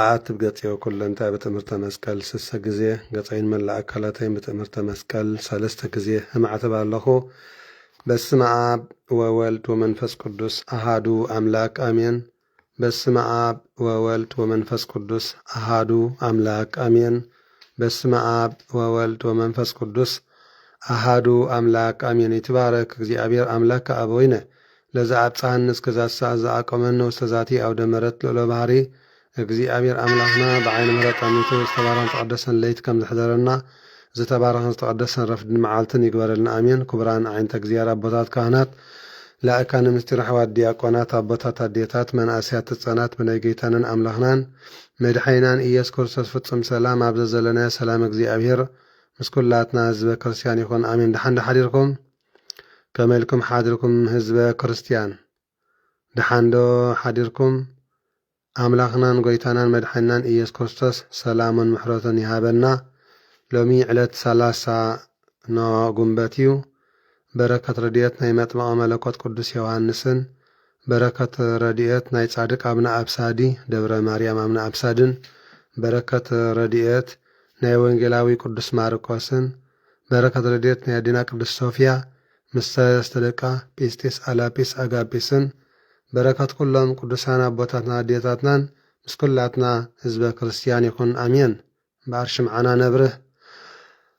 መላእት ብገጽዮ ኩለንታይ በትምህርተ መስቀል ስሰ ጊዜ ገጸይን መላእ አካላተይን በትምህርተ መስቀል ሰለስተ ጊዜ ህማዕተብ ኣለኹ። በስመ አብ ወወልድ ወመንፈስ ቅዱስ አሃዱ አምላክ አሜን። በስመ አብ ወወልድ ወመንፈስ ቅዱስ አሃዱ አምላክ አሜን። በስመ አብ ወወልድ ወመንፈስ ቅዱስ አሃዱ አምላክ አሜን። ይትባረክ እግዚአብሔር አምላክ አበዊነ ለዛ አብጻህን እስከዛ ሰዓት ዘአቆመን ውስተ ዛቲ አውደ ምሕረት ልዑለ ባህሪ እግዚአብሔር አምላክና በዓይነ ምሕረት አሚቱ ዝተባረኸን ተቀደሰን ለይት ከም ዝሕደረና ዝተባረኸን ዝተቀደሰን ረፍድን መዓልትን ይግበረልና አሜን። ክቡራን ዓይነተ እግዚአብሔር አቦታት ካህናት፣ ላእካነ ምስጢር ኣሕዋት ዲያቆናት፣ አቦታት አዴታት፣ መናእስያት ህፃናት ብናይ ጌታንን አምላክናን መድሓይናን ኢየሱስ ክርስቶስ ፍጹም ሰላም ኣብ ዘለናዮ ሰላም እግዚአብሔር ምስ ኩላትና ህዝበ ክርስቲያን ይኹን አሜን። ድሓን ሓዲርኩም ከመልኩም ሓዲርኩም ህዝበ ክርስቲያን ድሓንዶ ሓዲርኩም አምላክናን ጎይታናን መድሓይናን ኢየሱስ ክርስቶስ ሰላሙን ምሕረቱን ይሃበና። ሎሚ ዕለት 30 ጉንበት እዩ። በረከት ረድኤት ናይ መጥምቐ መለኮት ቅዱስ ዮሃንስን በረከት ረድኤት ናይ ጻድቅ አብነ አብሳዲ ደብረ ማርያም አብነ አብሳድን በረከት ረድኤት ናይ ወንጌላዊ ቅዱስ ማርቆስን በረከት ረድኤት ናይ አዲና ቅዱስ ሶፊያ ምስ ሰለስተ ደቃ ጲስጢስ፣ አላጲስ፣ አጋጲስን በረከት ኩሎም ቅዱሳን አቦታትና አዴታትናን ምስ ኩላትና ህዝበ ክርስቲያን ይኹን አሜን። በአርሽ መዓና ነብርህ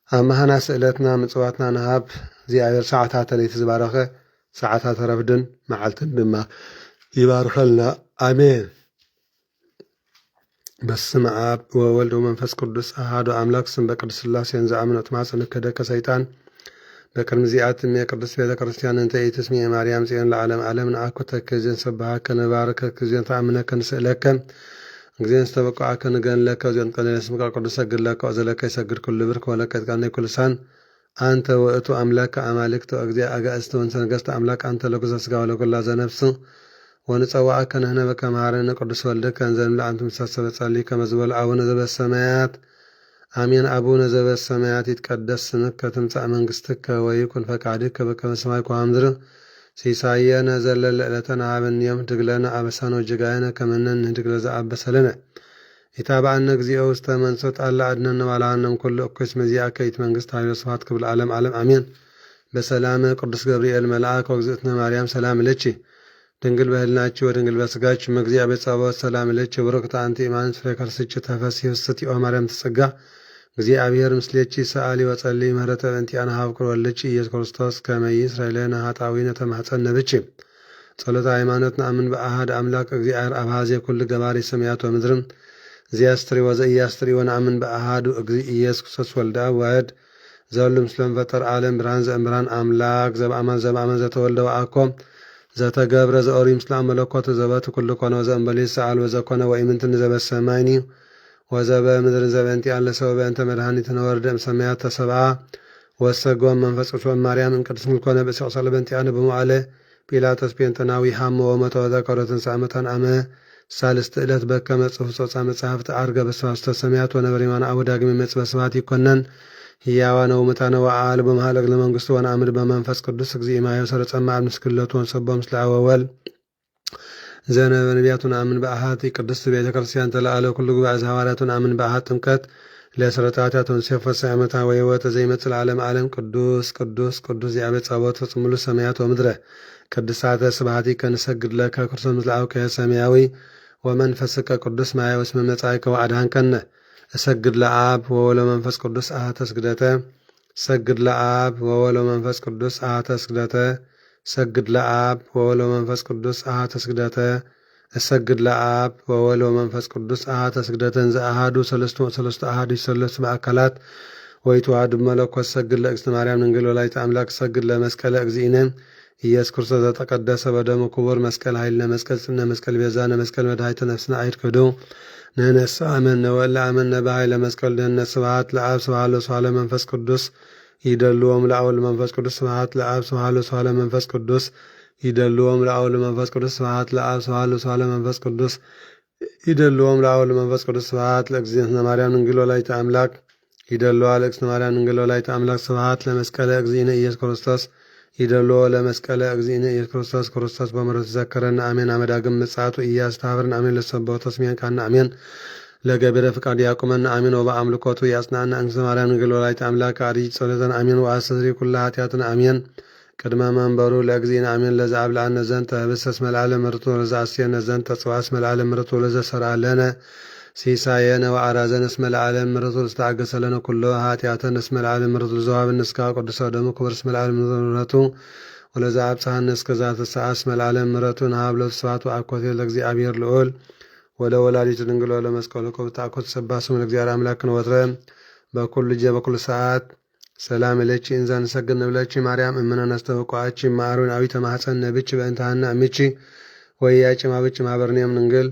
ኣብ መሃና ስእለትና ምጽዋትና ንሃብ እግዚአብሔር ሰዓታት ለይቲ ዝባረኸ ሰዓታት ረፍድን መዓልትን ድማ ይባርኸልና አሜን። በስመ አብ ወወልድ ወመንፈስ ቅዱስ አሐዱ አምላክ ስም በቅድስት ሥላሴን ዘአምነው ትማጽን ከደከ ሰይጣን በቅድሚ ዚአትም የቅዱስ ቤተ ክርስቲያን እንተ ኢትስሚ የማርያም ጽዮን ለዓለም ዓለም ንአኩ ተክዜን ሰባሃከ ነባርከ ክዜን ተአምነከ ንስእለከ እግዚአብሔር ስተበቋከ ንገንለከ ዚን ቀለለ ስምከ ቅዱስ ሰግድለከ ወዘለከ ይሰግድ ኩሉ ብርክ ወለከ ይትቃነ ኩልሳን አንተ ውእቱ አምላከ አማልክት ወእግዚአ አጋእዝተ ወንሰ ነገሥተ አምላክ አንተ ለኩዘ ሥጋ ወለኩላ ዘነፍስ ወንጸዋዕከ ንሕነ በከመ መሃረነ ቅዱስ ወልደከ እንዘ ንብላ አንቱ ምሳሰበ ጸልይ ከመ ዝበሉ አቡነ ዘበሰማያት አሜን። አቡነ ዘበሰማያት ይትቀደስ ስምከ ትምጻእ መንግሥትከ ወይኩን ፈቃድከ በከመ በሰማይ ከመ በምድር ሲሳየነ ዘለለ ዕለተነ ሀበነ ዮም ህድግ ለነ አበሳነ ወጌጋየነ ከመ ንህድግ ለዘአበሰ ለነ ኢታብአነ እግዚኦ ውስተ መንሱት አላ አድኅነነ ወባልሐነ እምኩሉ እኩይ እስመ ዚአከ ይእቲ መንግሥት ኃይል ወስብሐት ክብር ለዓለመ ዓለም አሜን። በሰላም ቅዱስ ገብርኤል መልአክ ወእግዝእትነ ማርያም ሰላም ለኪ ድንግል በህልናቺ ወድንግል በሥጋች እምእግዚአብሔር ጸባኦት ሰላም ለኪ ብሩክት አንቲ እማን ፍሬ ከርስኪ ተፈሥሒ ፍስሕት ኦ ማርያም ትጸጋ እግዚአብሔር ምስሌኪ ሰአሊ ወጸልይ ምህረተ በእንቲአነ ሀብኩር ወልደኪ ኢየሱስ ክርስቶስ ከመ ይስረይ ለነ ኃጣውኢነ ተማኅፀነ ብኪ ጸሎተ ሃይማኖት ነአምን በአሐድ አምላክ እግዚአብሔር አብ ኀዜ ኩሉ ገባሪ ሰማያት ወምድርም ዘያስትሪ ወዘኢያስትሪ ወነአምን በአሐዱ እግዚእ ኢየሱስ ክርስቶስ ወልደ አብ ዋሕድ ዘሁሉ ምስለም ፈጠር ዓለም ብርሃን ዘእምብርሃን አምላክ ዘበአማን ዘተወልደ ወአኮ ዘተገብረ ዘኦሪ ምስለ መለኮት ዘበት ኩሉ ኮነ ወዘእምበለ ይስአል ወዘኮነ ወኢምንትን ዘበሰማይኒ ወዘበ ምድር ዘበእንቲአነ ለሰብእ በእንተ መድኃኒትነ ወረደ እምሰማያት ተሰብአ ወሰጎም መንፈስ ቅዱስ ማርያም እምቅድስት ድንግል ኮነ በሲኦል በእንቲአነ በመዋዕለ ጲላጦስ ጴንጠናዊ ሐመ ወሞተ ወዘከረ ትንሣኤ ሙታን አመ ሳልስት ዕለት በከመ ጽሑፍ ጾጻ መጽሐፍት ዐርገ በሰዋስተ ሰማያት ወነበረ የማነ አቡ ዳግም ይመጽእ በስብሐት ይኰነን ሕያዋነ ወሙታነ ወአልቦ መኃልቅ ለመንግሥቱ ወነአምን በመንፈስ ቅዱስ እግዚእ ማየ ሰረጸ መዓል ምስክለቱ ወንሰቦ ምስለ አብ ወወልድ ዘነበ ነቢያት ወነአምን በአሐቲ ቅድስት ቤተ ክርስቲያን ተለአለ ኩሉ ጉባኤ ዘሐዋርያት ወነአምን በአሐት ጥምቀት ለስረተ ኃጢአት ወንሴፈ ዓመታ ወሕይወተ ዘይመጽእ ለዓለመ ዓለም ቅዱስ ቅዱስ ቅዱስ እግዚአብሔር ጸባኦት ፍጹም ሙሉ ሰማያት ወምድረ ቅድሳተ ስብሐቲከ ንሰግድ ለከ ክርስቶስ ምስለ አብከ ሰማያዊ ወመንፈስከ ቅዱስ ማየ ወስመ መጻእከ ወአድኃንከነ እሰግድ ለአብ ወወልድ ወመንፈስ ቅዱስ አሐተ ስግደተ ሰግድ ለአብ ወወልድ ወመንፈስ ቅዱስ አሐተ ስግደተ ሰግድ ለአብ ወወልድ ወመንፈስ ቅዱስ አሐተ ስግደተ እሰግድ ለአብ ወወልድ ወመንፈስ ቅዱስ አሐተ ስግደተ እንዘ አሐዱ ሰለስቱ አሐዱ ይሰለሱ በአካላት ወይትወሃዱ መለኮት ሰግድ ለእግዝእትነ ማርያም ድንግል ወላዲተ አምላክ ሰግድ ለመስቀለ እግዚእነ ኢየሱስ ክርስቶስ ዘተቀደሰ በደሙ ክቡር መስቀል ኃይልነ መስቀል ጽነ መስቀል ቤዛነ መስቀል መድኃኒተ ነፍስነ አይትክዱ ንሕነሰ አመነ ወእለ አመነ በኃይለ መስቀል ድኅነት ስብሐት ለአብ ስብሐት ለወልድ ለመንፈስ ቅዱስ ይደልዎም ለወልድ መንፈስ ቅዱስ ስብሐት ለአብ ስብሐት ለወልድ ለመንፈስ ቅዱስ ይደልዎም ለወልድ መንፈስ ቅዱስ ስብሐት ለአብ ስብሐት ለወልድ ለመንፈስ ቅዱስ ይደልዎም ለወልድ መንፈስ ቅዱስ ስብሐት ለእግዝእትነ ማርያም ድንግል ወላዲተ አምላክ ይደልዋ ለእግዝእትነ ማርያም ድንግል ወላዲተ አምላክ ስብሐት ለመስቀለ እግዚእነ ኢየሱስ ክርስቶስ ይደሎ ለመስቀለ እግዚእነ ኢየሱስ ክርስቶስ ክርስቶስ በምሕረቱ ዘከረና አሜን። አመዳግም ምጽአቱ ኢያስተብርን አሜን። ለሰበው ተስሚያን ቃና አሜን። ለገቢረ ፍቃድ ያቁመን አሚን። ወበአምልኮቱ ያጽናና እንግሥተ ማርያም ንግል ወላዲተ አምላክ አርጅ ጸሎተን አሚን። ወአስተስሪ ኩላ ኃጢአትን አሜን። ቅድመ መንበሩ ለእግዚእነ አሜን። ለዘ አብልዐነ ዘንተ ህብስተ እስመ ለዓለም ምሕረቱ ወለዘ አስየነ ዘንተ ጽዋዕ እስመ ለዓለም ምሕረቱ ወለዘ ሠርዐለነ ሲሳየነ ወአራዘነ እስመ ለዓለም ምሕረቱ ወለዘተአገሠ ለነ ኩሎ ኃጢአተነ እስመ ለዓለም ምሕረቱ ወለዘወሀበነ እስከ ቅዱስ ደሙ ክቡር እስመ ለዓለም ምሕረቱ ወለዘ አብጽሐነ እስከ ዛተ ሰዓት እስመ ለዓለም ምሕረቱ ንሃብሎ ስብሐት ወአኮቴት ለእግዚአብሔር ልዑል ወለወላዲቱ ድንግል ወለመስቀሉ ክቡር ተአኮት ሰባህ ስሙ ለእግዚአብሔር አምላክነ ወትረ በኩሉ ጊዜ በኩሉ ሰዓት ሰላም ለኪ እንዘ ንሰግድ ንብለኪ ማርያም እምነ ነስተበቋቺ ማሩን አዊተ ማኅፀን ነብች በእንታና እምቺ ወያጭ ማብጭ ማበርኒያም ንግል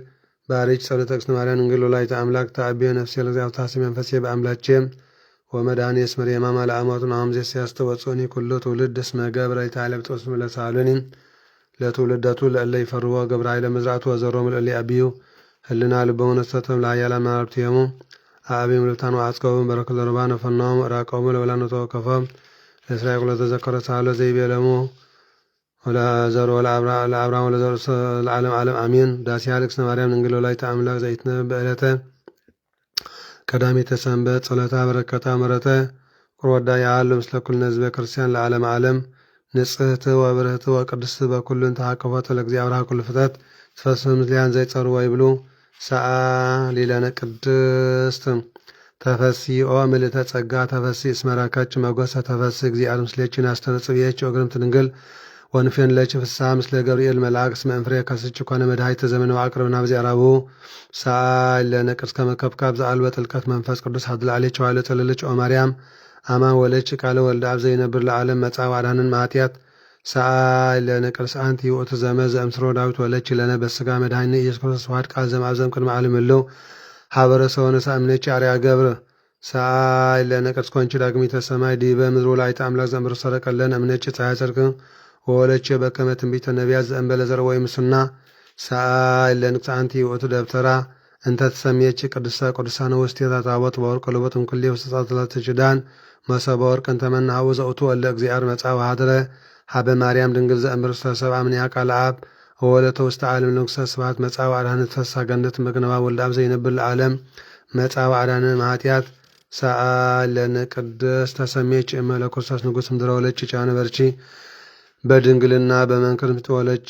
ባሪች ጸሎተ እግዝእትነ ማርያም ንግል ወላዲተ አምላክ ተአብየ ነፍሴ ለእግዚአብሔር ታስብ መንፈሴ በአምላኬም ወመድኃኔ እስመ የማማ ለአማቱን አምዜ ሲያስተወጽኒ ኩሉ ትውልድ እስመ ገብረ ይትዓለብ ጥስም ለሳሉኒ ለትውልደቱ ለእለ ይፈርዎ ገብረ ኃይለ መዝራቱ ወዘሮም ለእለ አብዩ ህልና ልቦሙ ነስተተም ለኃያላን ማርትየሙ አብይ ምልታን ወአጽቀቡም በረከት ለርባነ ፈናውም ራቀውም ለወላነ ተወከፈም ለእስራኤል ለተዘከረ ሳለ ዘይቤለሙ ወለዘር ለአብርሃም ወለዘር ለዓለም ዓለም አሜን። ዳሲያ ለእግዝእትነ ማርያም ንግል ወላዲተ አምላክ ዘይትነበብ በዕለተ ቀዳሚተ ሰንበት ጸሎታ በረከታ ምሕረተ ቁርወዳ ያሉ ምስለ ኩልነ ህዝበ ክርስቲያን ለዓለም ዓለም ንጽሕት ወብርህት ወቅድስት በኩልን ተሃቀፎተ ለእግዚአብሔር ኩሉ ፍጥረት ትፈስም ምስሊያን ዘይጸሩ ወይብሉ ሰአ ሊለነ ቅድስት ተፈሲኦ ምልዕተ ጸጋ ተፈሲ እስመራካች መጎሰ ተፈሲ እግዚአብሔር ምስሌችን አስተነጽብየች ወግርምት ድንግል ወንፌን ለች ፍስሐ ምስለ ገብርኤል መልአክ እስመ እንፍሬ ከስች ኮነ መድኃኒተ ዘመነ አቅርብና በዚያ ረቡ ሰአ ሊለነ ቅድስት ከመከብካብ ዘአልበ ጥልቀት መንፈስ ቅዱስ አድላሌች ዋለ ተለለች ኦ ማርያም አማን ወለች ቃለ ወልደ አብ ዘይነብር ለዓለም መጻ ዋዳንን ማኃጢአት ሰአ ሊለነ ቅድስት አንቲ ውእቱ ዘመዘ እምስሮ ዳዊት ወለች ለነ በስጋ መድኃኒነ ኢየሱስ ክርስቶስ ዋሕድ ቃል ዘማብዘም ቅድመ ዓለም እለው ሀበረ ሰውነ ሳእምነች አርያ ገብረ ሰአ ሊለነ ቅድስት ኮንቺ ዳግሚተ ሰማይ ዲበ ምድር ወላዲተ አምላክ ዘእምር ሰረቀለን እምነች ፀሐይ ጽድቅ ወለች በከመ ትንቢተ ነቢያት ዘእንበለ ዘር ወይ ምስና ሰአ ሊለነ ቅድስት አንቲ ውእቱ ደብተራ እንተ ተሰምየች ቅድስተ ቅዱሳን ውስቴታ ታቦት በወርቅ ልቦት እምኩሌ ውስጣት ለተችዳን መሰበ ወርቅ እንተመና ሀቡ ዘውቱ ወለ እግዚአብሔር መጻ ወሃደረ ሀበ ማርያም ድንግል ዘእምር ሰብአ እምኔሃ ቃለ አብ ወወለተ ውስተ ዓለም ንጉሠ ስብሐት መጻ ወአድኃነ ተፈሳ ገነት መግነባ ወልደ አብ ዘይነብር ለዓለም መጻ ወአድኃነ እምኃጢአት ሰአ ሊለነ ቅድስት ተሰሜች እመ ለክርስቶስ ንጉሥ ምድረ ወለች ጫነ በርቺ በድንግልና በመንክር ምትወለች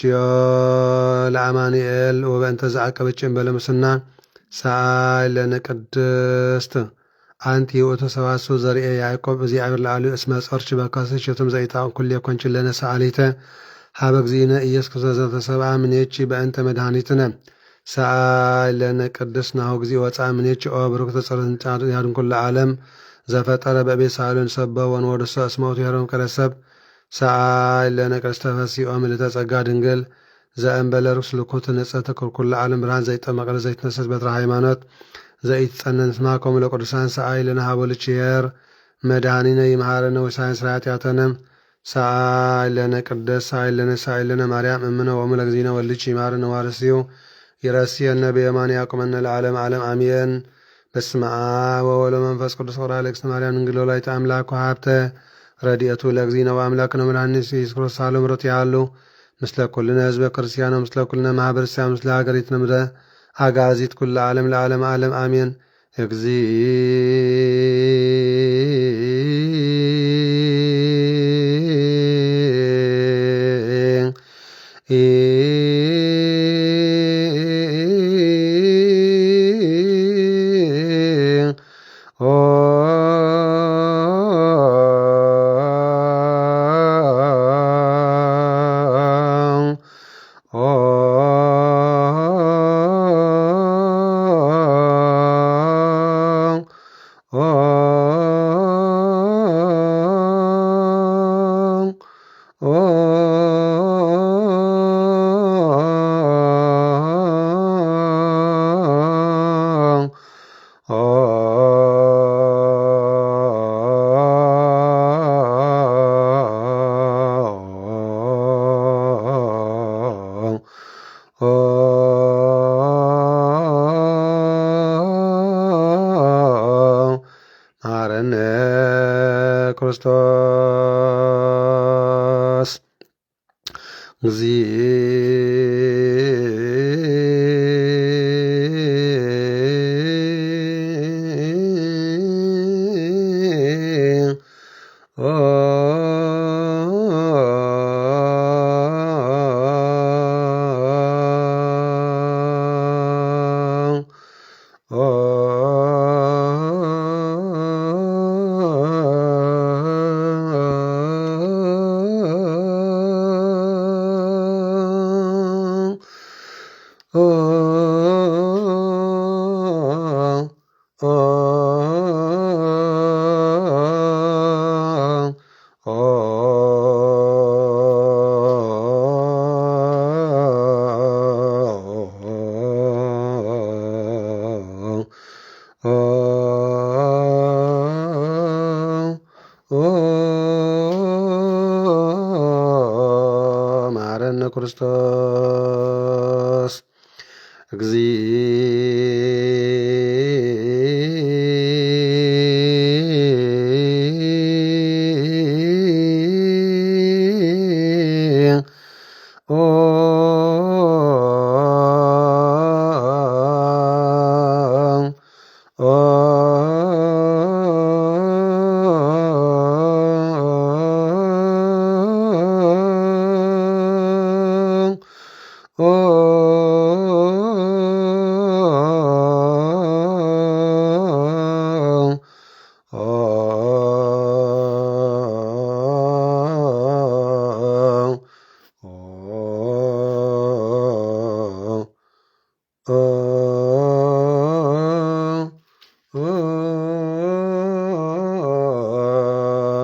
ለአማኑኤል ወበእንተ ዘአቀበች እምበለ ሙስና ሰአ ሊለነ ቅድስት አንቲ ውእቱ ሰዋስው ዘርኤ ያዕቆብ እግዚአብሔር ለዓሉ እስመ ጸርች በካሰች የቱም ዘይጣን ኩሌ ኮንችን ለነ ሰአሊተ ሀበ እግዚእነ ኢየሱስ ክርስቶስ ዘተሰብአ እምኔቺ በእንተ መድኃኒትነ ሰአ ሊለነ ቅድስት ናሁ እግዚእ ወፃ እምኔቺ ኦ ብሩክተ ጸሎተ ያድንኩለ ዓለም ዘፈጠረ በቤት ሳሉን ሰበ ወንወድሶ እስመውቱ የረም ቀረሰብ ሰአ ሊለነ ቅድስት ተፈሲኦ ምልዕተ ጸጋ ድንግል ዘእንበለ ርኩስ ልኩት ንጽሕት ኩልኩለ ዓለም ብርሃን ዘይጠመቀለ ዘይትነሰት በትረ ሃይማኖት ዘይትጸነን ስማኮሙ ለቅዱሳን ሰአ ሊለነ ሀበልች የር መድኃኒነ ይምሃረነ ወሳይንስ ኃጢአተነ ሰአ ሊለነ ቅድስት ሰአ ሊለነ ማርያም እምነ ወእሙ ለእግዚእነ ወልድች ይምሃረነ ዋርስዩ ይረስየነ በየማነ ያቁመነ ለዓለም ዓለም አሜን። በስመ አብ ወወልድ ወመንፈስ ቅዱስ ወርኃ ለእግዝእትነ ማርያም ድንግል ወላዲተ አምላክ ወሀብተ ረድኤቱ ለእግዚእነ ወአምላክነ መድኃኒነ ኢየሱስ ክርስቶስ ሳሉ ምሕረቱ ያሉ ምስለ ኩልነ ህዝበ ክርስቲያኖ ምስለ ኩልነ ማኅበረሰብ ምስለ ሀገሪትነ ምድረ አጋዚት ኩለ ዓለም ለዓለም ዓለም አሜን። ማረነ ክርስቶስ እግዚእ መሐረነ ክርስቶስ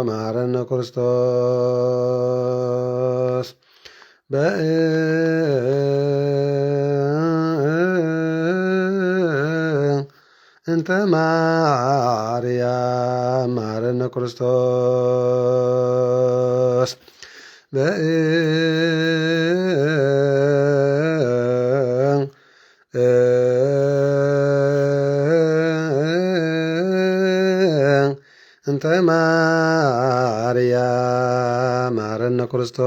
መሐረነ ክርስቶስ እንተ ማርያም መሐረነ ክርስቶስ እንተ ማርያም መሐረነ ክርስቶስ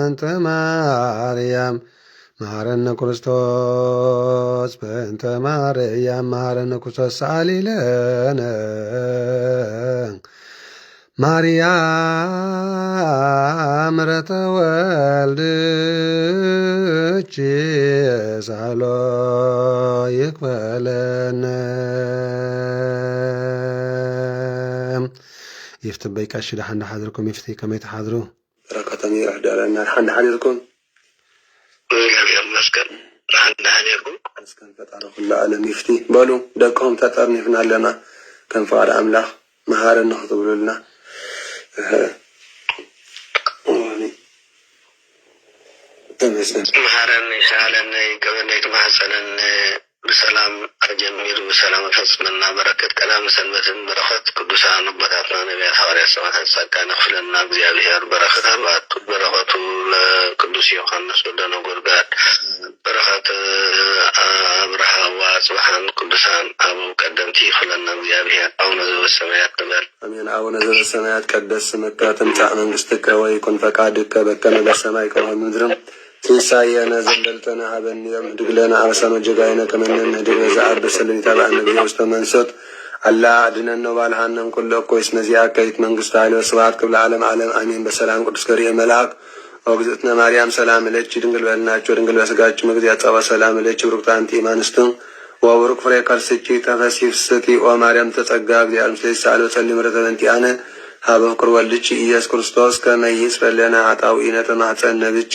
እንተ ማርያም መሐረነ ክርስቶስ በእንተ ማርያም መሐረነ ክርስቶስ ሰአሊ ለነ ማርያም ምሕረተ ወልድኪ ሳሎ ይክፈለነ ይፍትበይ ቀሺ ዳሓን ሓድርኩም ይፍቲ ከመይ ተሓድሩ በረከቶም ይርሕደረና ዳሓን ሓዲርኩም እግዚአብሔር ይመስገን ዳሓን ሓዲርኩም መስከን ፈጣሪ ኩሉ ዓለም ይፍቲ በሉ ደቅኩም ተጠርኒፍና ኣለና ከም ፈቃድ ኣምላኽ መሃረና ክትብሉልና መሐረነ ይሻለነ ይቀበለ ይማጸነን በሰላም አጀምር በሰላም ፈጽመና በረከት ቀዳም ሰንበትን በረከት ቅዱሳን አባታትና ነቢያት ሐዋርያት ሰማዕታት ጻድቃን ክፍለና እግዚአብሔር በረከት አባቱ በረከቱ ለቅዱስ ዮሐንስ ወልደ ነጎድጓድ በረከት አብርሃም ወአጽብሃን ቅዱሳን አበው ቀደምቲ ክፍለና እግዚአብሔር አቡነ ዘበሰማያት ንበል አሜን። አቡነ ዘበሰማያት ቀደስ ስምከ ትምጻእ መንግሥትከ ወይኩን ፈቃድከ በከመ በሰማይ ከማሁ በምድር ሲሳየነ ዘለልተነ ሀበነ ኅድግ ለነ አበሳነ ወጌጋየነ ከመ ንሕነድግ ለዘአብእ ሰለኒታብአነ ጊዜ ውስተ መንሶት አላ አድኅነነ ወባልሐነ እምኩሉ እኩይ እስመ ዚአከ ይእቲ መንግሥተ ኃይል ወስብሐት ክብረ ዓለም ዓለም አሜን። በሰላም ቅዱስ ገብርኤል መልአክ ወእግዝእትነ ማርያም ሰላም ለኪ ድንግል በልናቸው ድንግል በሥጋችን መግዚያ ጸባ ሰላም ለኪ ብሩክት አንቲ እምአንስት ወቡሩክ ፍሬ ከርሥኪ ተፈሥሒ ፍስሕቲ ኦ ማርያም ተጸጋ እግዚአብሔር ምስሌኪ ሳሊ ወጸልዪ ምሕረተ በእንቲአነ ሀበ ፍቁር ወልድኪ ኢየሱስ ክርስቶስ ከመ ይስረይ ለነ ኃጣውኢነ ተማኅፀነ ብኪ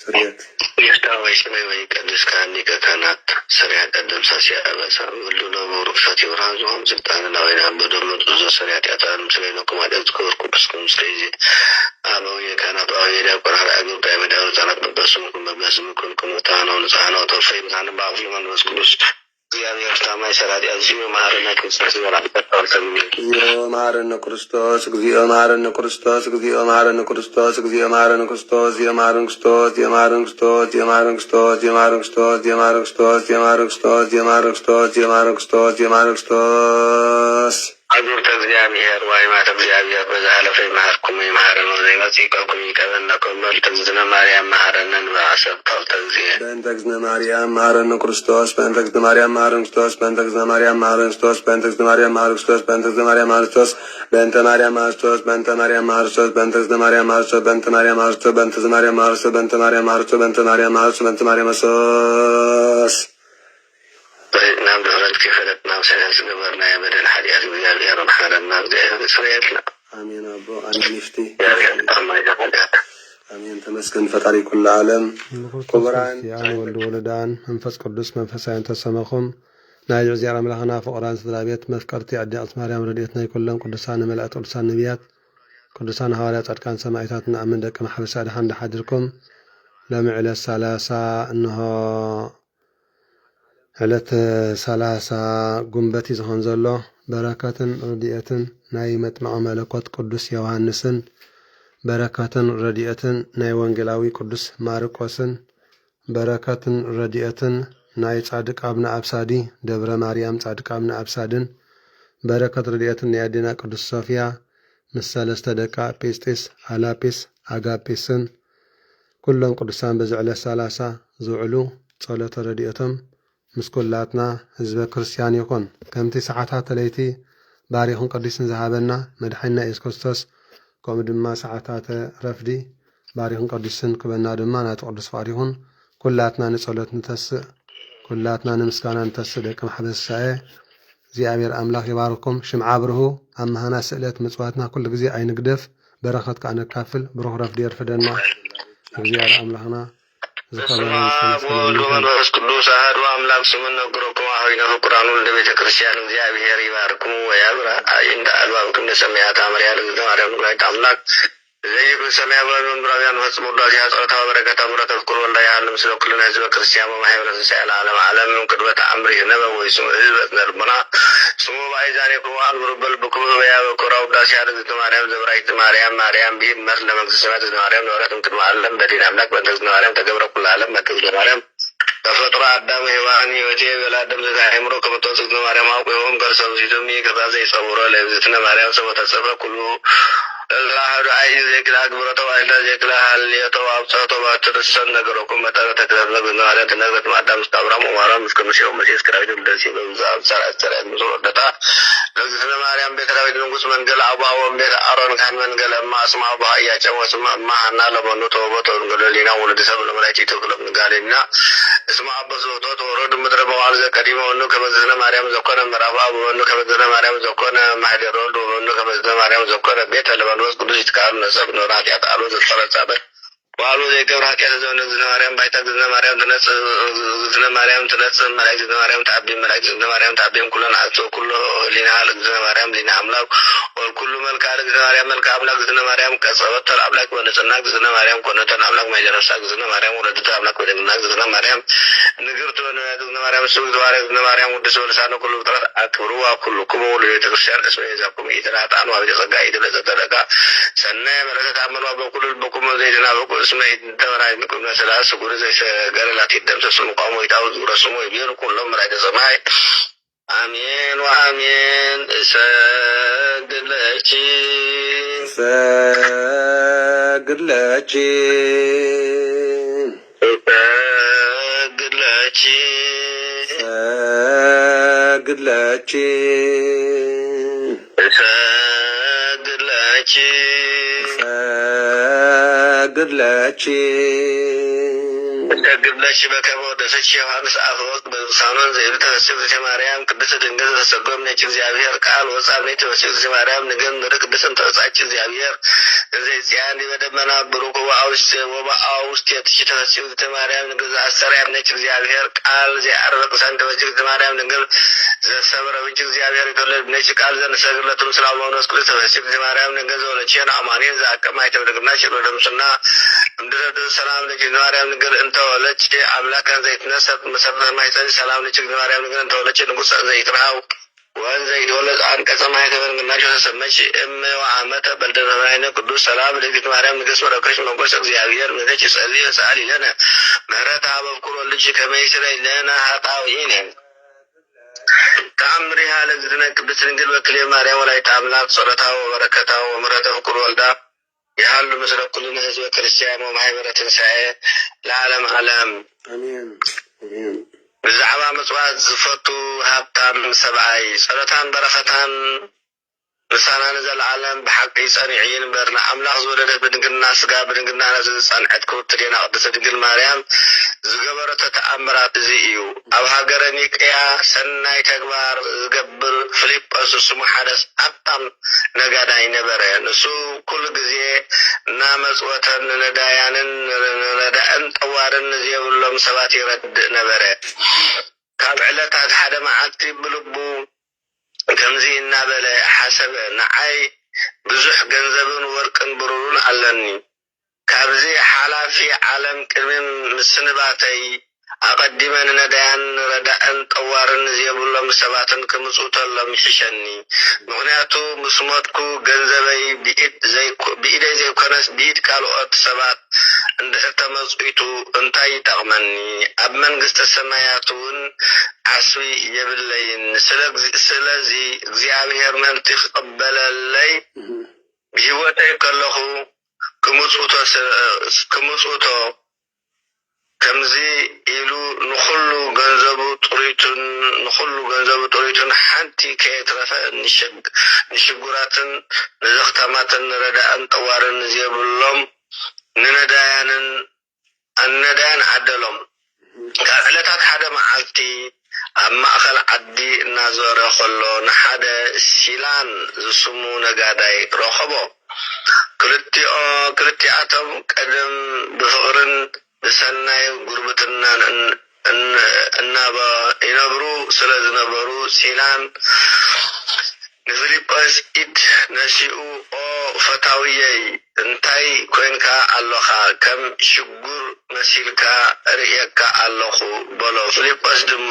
ስርየት ይፍታወይ ስመይ ወይ ቅዱስ ካህኒከ ካህናት ሰሪያ ቀደም ሳሲያ አበሳ ሁሉ ለቡሩክ ፈቲ ብርሃን ዞም ስልጣን ላወይና በደሎት ብዙ ሰሪያ ቲያታር ምስለ ነው ከማደዝ ከወርቁ በስኩም ስለዚ አለው የካህናት አወይ ዲያቆን አግብ ጋር መዳው ጻናት በበስሙ በበስሙ ኩንኩታ ነው ንጻናው ተፈይ ምናን ባፍሉ መንፈስ ቅዱስ እግዚአብሔር ታማኝ ሰላዲ አዚዮ መሐረነ ክርስቶስ ወራበታው ሰሚኝ መሐረነ ክርስቶስ እግዚኦ መሐረነ ክርስቶስ እግዚኦ መሐረነ ክርስቶስ እግዚኦ መሐረነ ክርስቶስ የመሐረነ ክርስቶስ የመሐረነ ክርስቶስ የመሐረነ ክርስቶስ የመሐረነ ክርስቶስ የመሐረነ ክርስቶስ የመሐረነ ክርስቶስ የመሐረነ ክርስቶስ የመሐረነ ክርስቶስ የመሐረነ ክርስቶስ አጉርተ እግዚአብሔር ዋይማተ እግዚአብሔር በዛለፈ ማርኩም የመሐረነ ዘይማት ይቀቁም ይቀበልናኩም በእንተግዝነ ማርያም መሐረነን በአሰብታው ተግዚእ በእንተግዝነ ማርያም መሐረነ ክርስቶስ በእንተግዝነ ማርያም መሐረነ ክርስቶስ በእንተግዝነ ማርያም መሐረነ ክርስቶስ በእንተግዝነ ማርያም መሐረነ ክርስቶስ በእንተግዝነ ማርያም መሐረነ ክርስቶስ በእንተ ማርያም መሐረነ ክርስቶስ በእንተ ማርያም መሐረነ ክርስቶስ በእንተግዝነ ማርያም መሐረነ ክርስቶስ በእንተ ማርያም መሐረነ ክርስቶስ በእንተግዝነ ማርያም መሐረነ ክርስቶስ በእንተ ማርያም መሐረነ ክርስቶስ በእንተ ማርያም መሐረነ ክርስቶስ በእንተ ማርያም ክርስቶስ نعم دخلت كيف نعم سنة قبرنا يا بدل حديث እግዚአብሔር መሐረና እግዚአብሔር ስርየትና አሜን። አቦ አሜን ይፍቲ እግዚአብሔር አሜን። ተመስገን ፈጣሪ ኩሉ ዓለም ክቡራን ያን ወልድ ወለዳን መንፈስ ቅዱስ መንፈሳውያን ተሰመኹም ناجو زيارة ملخنا فقران سدرابيت مفكرتي أدي أصماريام رديتنا كلهم قدسان ملأت قدسان نبيات قدسان حواليات أركان سماعتاتنا أمن دك محل سادحان لحدركم لمعلى الثلاثة إنه علت ثلاثة قنبتي زخون زلو بركة رديئة نايمة مع ملكوت قدس يوهانسن بركة رديئة ناي وانجلاوي قدس ماركوسن بركة رديئة ناي صادق ابن أبسادي دبر مريم صادق ابن أبسادن بركة رديئة نيادنا قدس صوفيا مسالسته دقا بيستيس هالابيس أغابيسن كلهم قدسان بزعل الثلاثة زعلو صلاة رديئتهم مسكولاتنا حزب كريستيان يكون كمتي ساعات ليتي باريخون قديسن ذهبنا مدحنا إسكوستوس قوم دما ساعات رفدي باريخون قديسن كبنا دما نتقدس فاريخون كلاتنا نصلت نتس كلاتنا نمسكانا نتس دكم حبس ساعة زي أمير أملاك يباركم شمع عبره أما هنا سألت مصواتنا كل جزء أي نقدف بركتك أنا كافل بروح رفدي يرفدنا زيار أملاكنا ومنفس قدوس أحد وأملاك سمن نقركم وحينا فقران لبيت كريستيان እግዚአብሔር ይባርክሙ ወያብራ عند ألواكم سميات أمريال እግዚአብሔር ላይ አምላክ ዘይሩ ሰማያዊ ወንድራውያን ፈጽሞ ዳዚ ሐጽረታ በረከታ ምረተ ፍቅር ወልዳ ያለም ስለኩልና ህዝበ ክርስቲያን በማህበረሰብ ሳይላ ዓለም ቅድመተ አምሪ ነበ ወይስ ህዝበ ነርበና ስሙ ባይዛኔ ቁርአን ብሩበል በኩበ ያበቁራው ዳሲ ያደግ ማርያም ዘብራይት ማርያም ቢል መር ለመንግስት ሰማያት ማርያም ወራትም ቅድመ ዓለም በዲን አምላክ በተግዝ ማርያም ተገብረ ኩል ዓለም መተግዝ ማርያም ተፈጥሮ አዳም ሔዋን ህይወቴ በላደም ዘአይምሮ ከመተጽግ ማርያም አውቆም ገርሰው ሲተሚ ከታዘ ይጸውረ ለዝትነ ማርያም ሰው ተሰፈ ኩሉ الله عايز ذكر أكبر طوائل ذكر هل يتوابط طوابط السن نقرأكم متى تكلمنا بالنهار تنقلت مع دام استبرم ومارا مسكم شيء ومشي سكرايد الدرسي بمزاب سرع مزور دتا لقينا مريم بكرايد نقص من قل أبا ومبيت أرون كان من قل ما أسمع بها يا جوا اسمع ما أنا لبنو توبة ونقول لنا ولد سبب الملاك تقولون قالنا اسمع بزوجات ورد مدرب وعرض كريم وإنه كمزنا مريم زكنا مرافع وإنه كمزنا مريم زكنا مهدي رود وإنه كمزنا مريم زكنا بيت لبنوس قدوس يتكلم نسب نورات يتعالوا الصلاة سابق وقالوا ذي كبر حكي زون زنا مريم بيت زنا مريم تنس زنا مريم تنس ملاك زنا مريم تعبين ملاك زنا مريم تعبين كلنا عطوا كله لنا على زنا مريم لنا أملاك والكل ملك على زنا مريم ملك أملاك زنا مريم كسبت الأملاك ونسناك زنا مريم كنا أملاك ما يجرسك زنا مريم ولدت أملاك ولدنا زنا مريم نقرت زنا مريم سوق دوار زنا مريم ودس ولسانه كله ترى أكبروا كلكم ولي تكسر اسمه يزاكم إذا أتانوا أبي تسقى إذا لزتلقى سنة مرة تعملوا بكل بكم زينا بكل اسمه تراي نكون مثلا سقول زي قال لا تدم تسمو قاموا يتعود ورسموا يبينوا كلهم رايد سماي آمين وآمين سجلتي قبلش بكبر دسش يوحنس أفوق بسانون زيد تفسير مريم قدس دنجز تسقم نيجي زيابير قال وصار نيجي تفسير مريم نجن نرك قدس تساعد زيابير زي زياني بدمنا بروك وأوش تيجي تفسير مريم نجز أسرع نيجي زيابير قال زي أربع سنة تفسير مريم نجن زي سبرة نيجي زيابير يقول نيجي قال زي نسقل تمسلا ونوس كل تفسير مريم نجز ولا شيء أماني زاك ما يتبرك ناشر ولا مسنا مدرد السلام نيجي مريم نجل أنت ولا شيء أملاك زي تنسب مسبب ما يصير سلام نيجي مريم نجل أنت ولا شيء نقص زي تراو وان زي دولة عن كسمة يكبر من ناجو سمشي وعامة بلدنا هنا قدوس سلام نيجي مريم نجس وركش نقص زيابير من ذي سألي لنا مهرة عبد كل اللي شيء كما يصير لنا هتاوينه كامرها لزنا قدس نجل وكلي مريم ولا يتعاملات صلتها وبركتها ومرته فكر والدا يحل مثل كل نهز وكريستيان ومحبرة سعي العالم عالم آمين آمين بزعبا مصوات زفتو هابتان سبعي صلتان برختان لسانا نزل العالم بحق صانعين برنا أملاح زولدت بدنقلنا سقا بدنقلنا نزل صانعت كوترينا قدس دنقل مريم زقبرة تأمرات زيئيو أو هاقرنيك يا سناي تكبار زقبر فليب أسوس محادث أبطان نقاداي نبري نسو كل قزي نامز وطن ندايان نداءن طوارن زيب اللهم سواتي رد نبري ካብ ዕለታት ሓደ መዓልቲ ብልቡ ከምዚ እናበለ ሓሰበ ንዓይ ብዙሕ ገንዘብን ወርቅን ብሩርን ኣለኒ ካብዚ ሓላፊ ዓለም ቅድሚ ምስንባተይ ኣቀዲመን ነዳያን ረዳእን ጠዋርን ዝየብሎም ሰባትን ክምፁተሎም ይሕሸኒ ምክንያቱ ምስ ሞትኩ ገንዘበይ ብኢደይ ዘይኮነስ ብኢድ ካልኦት ሰባት እንድሕር ተመፅኢቱ እንታይ ይጠቕመኒ ኣብ መንግስተ ሰማያት እውን ዓስቢ የብለይን ስለዚ እግዚአብሔር መንቲ ክቅበለለይ ብሂወተይ ከለኹ ክምፁቶ ከምዚ ኢሉ ንኹሉ ገንዘቡ ጥሪቱን ሓንቲ ከየትረፈ ንሽጉራትን ንዘኽተማትን ረዳእን ጠዋርን ዝየብሎም ንነዳያን ዓደሎም ካብ ዕለታት ሓደ መዓልቲ ኣብ ማእኸል ዓዲ እናዞረ ከሎ ንሓደ ሲላን ዝስሙ ነጋዳይ ረኸቦ ክልቲኣቶም ቀደም ብፍቅርን ብሰናይ ጉርብትናን ይነብሩ ስለ ዝነበሩ ሲላን ንፊልጶስ ኢድ ነሲኡ ፈታውየይ እንታይ ኮይንካ ኣለኻ ከም ሽጉር መሲልካ ርእየካ ኣለኹ በሎ ፊልጶስ ድማ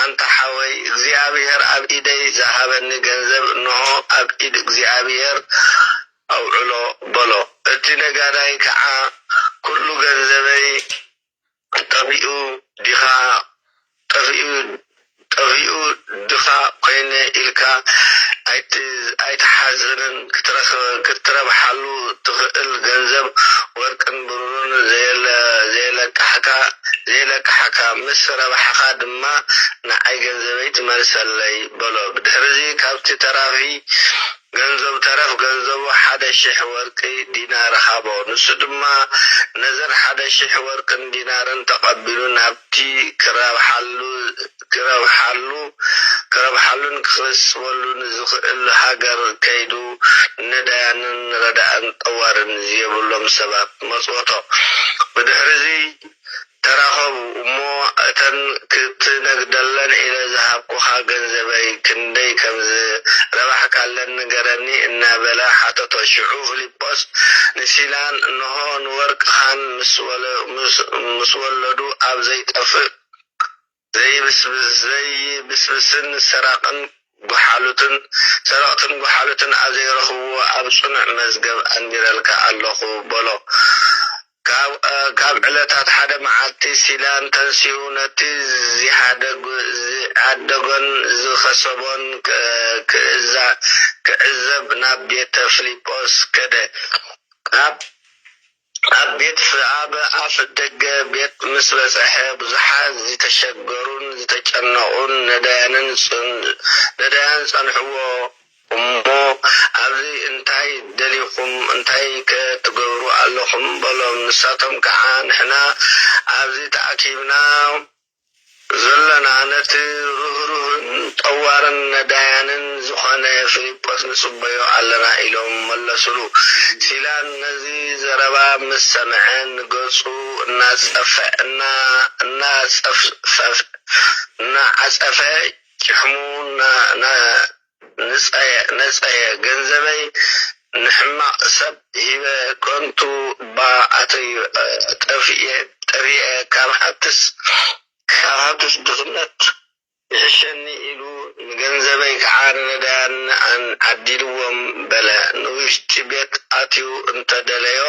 አንተ ሓወይ እግዚአብሔር ኣብ ኢደይ ዝሃበኒ ገንዘብ እንሆ ኣብ ኢድ እግዚአብሔር ኣውዕሎ በሎ እቲ ነጋዳይ ከዓ ኩሉ ገንዘበይ ጠፊኡ ድኻ ኮይነ ኢልካ ኣይተሓዝንን ክትረብሓሉ ትኽእል ገንዘብ ወርቅን ብሩርን ዘየለቅሓካ ምስ ረባሕኻ ድማ ንዓይ ገንዘበይ ትመልሰለይ በሎ ብድሕሪዚ ካብቲ ተራፊ ገንዘብ ተረፍ ገንዘቡ 1,000 ወርቂ ዲናር ሃቦ ንሱ ድማ ነዘን 1,000 ወርቅን ዲናርን ተቀቢሉ ናብቲ ክረብሓሉን ክስበሉን ዝኽእል ሃገር ከይዱ ነዳያንን ረዳእን ጠዋርን ዝየብሎም ሰባት መጽወቶ ብድሕሪዚ ተራኸቡ እሞ እተን ክትነግደለን ኢለ ዝሃብኩኻ ገንዘበይ ክንደይ ከምዝ ረባሕካለን ንገረኒ እናበለ ሓተቶ ሽዑ ፊልጶስ ንሲላን እንሆ ንወርቅኻን ምስ ወለዱ ኣብ ዘይጠፍእ ዘይብስብስን ሰረቕትን ጓሓሉትን ኣብ ዘይረኽብዎ ኣብ ጽኑዕ መዝገብ ኣንዲረልካ ኣለኹ በሎ ካብ ዕለታት ሓደ መዓልቲ ሲላን ተንሲኡ ነቲ ዝዓደጎን ዝኸሰቦን ክዕዘብ ናብ ቤተ ፊልጶስ ከደ ኣብ ኣፍ ደገ ቤት ምስ በፅሐ ብዙሓት ዝተሸገሩን ዝተጨነቁን ነዳያን ጸንሕዎ እሞ ኣብዚ እንታይ ደሊኹም እንታይ ክትገብሩ ኣለኹም በሎም ንሳቶም ከዓ ንሕና ኣብዚ ተኣኪብና ዘለና ነቲ ርህሩህን ጠዋርን ነዳያንን ዝኾነ ፊልጶስ ንጽበዮ ኣለና ኢሎም መለሱሉ ሲላን ነዚ ዘረባ ምስ ሰምዐ ንገጹ እናዓጸፈ ጭሕሙ ነጸየ ገንዘበይ ንሕማቕ ሰብ ሂበ ኮንቱ ጠፊአ ካብ ሃብትስ ድኽነት ይሕሸኒ ኢሉ ንገንዘበይ ከዓ ንነዳያን ዓዲልዎም በለ ንውሽጢ ቤት ኣትዩ እንተደለዮ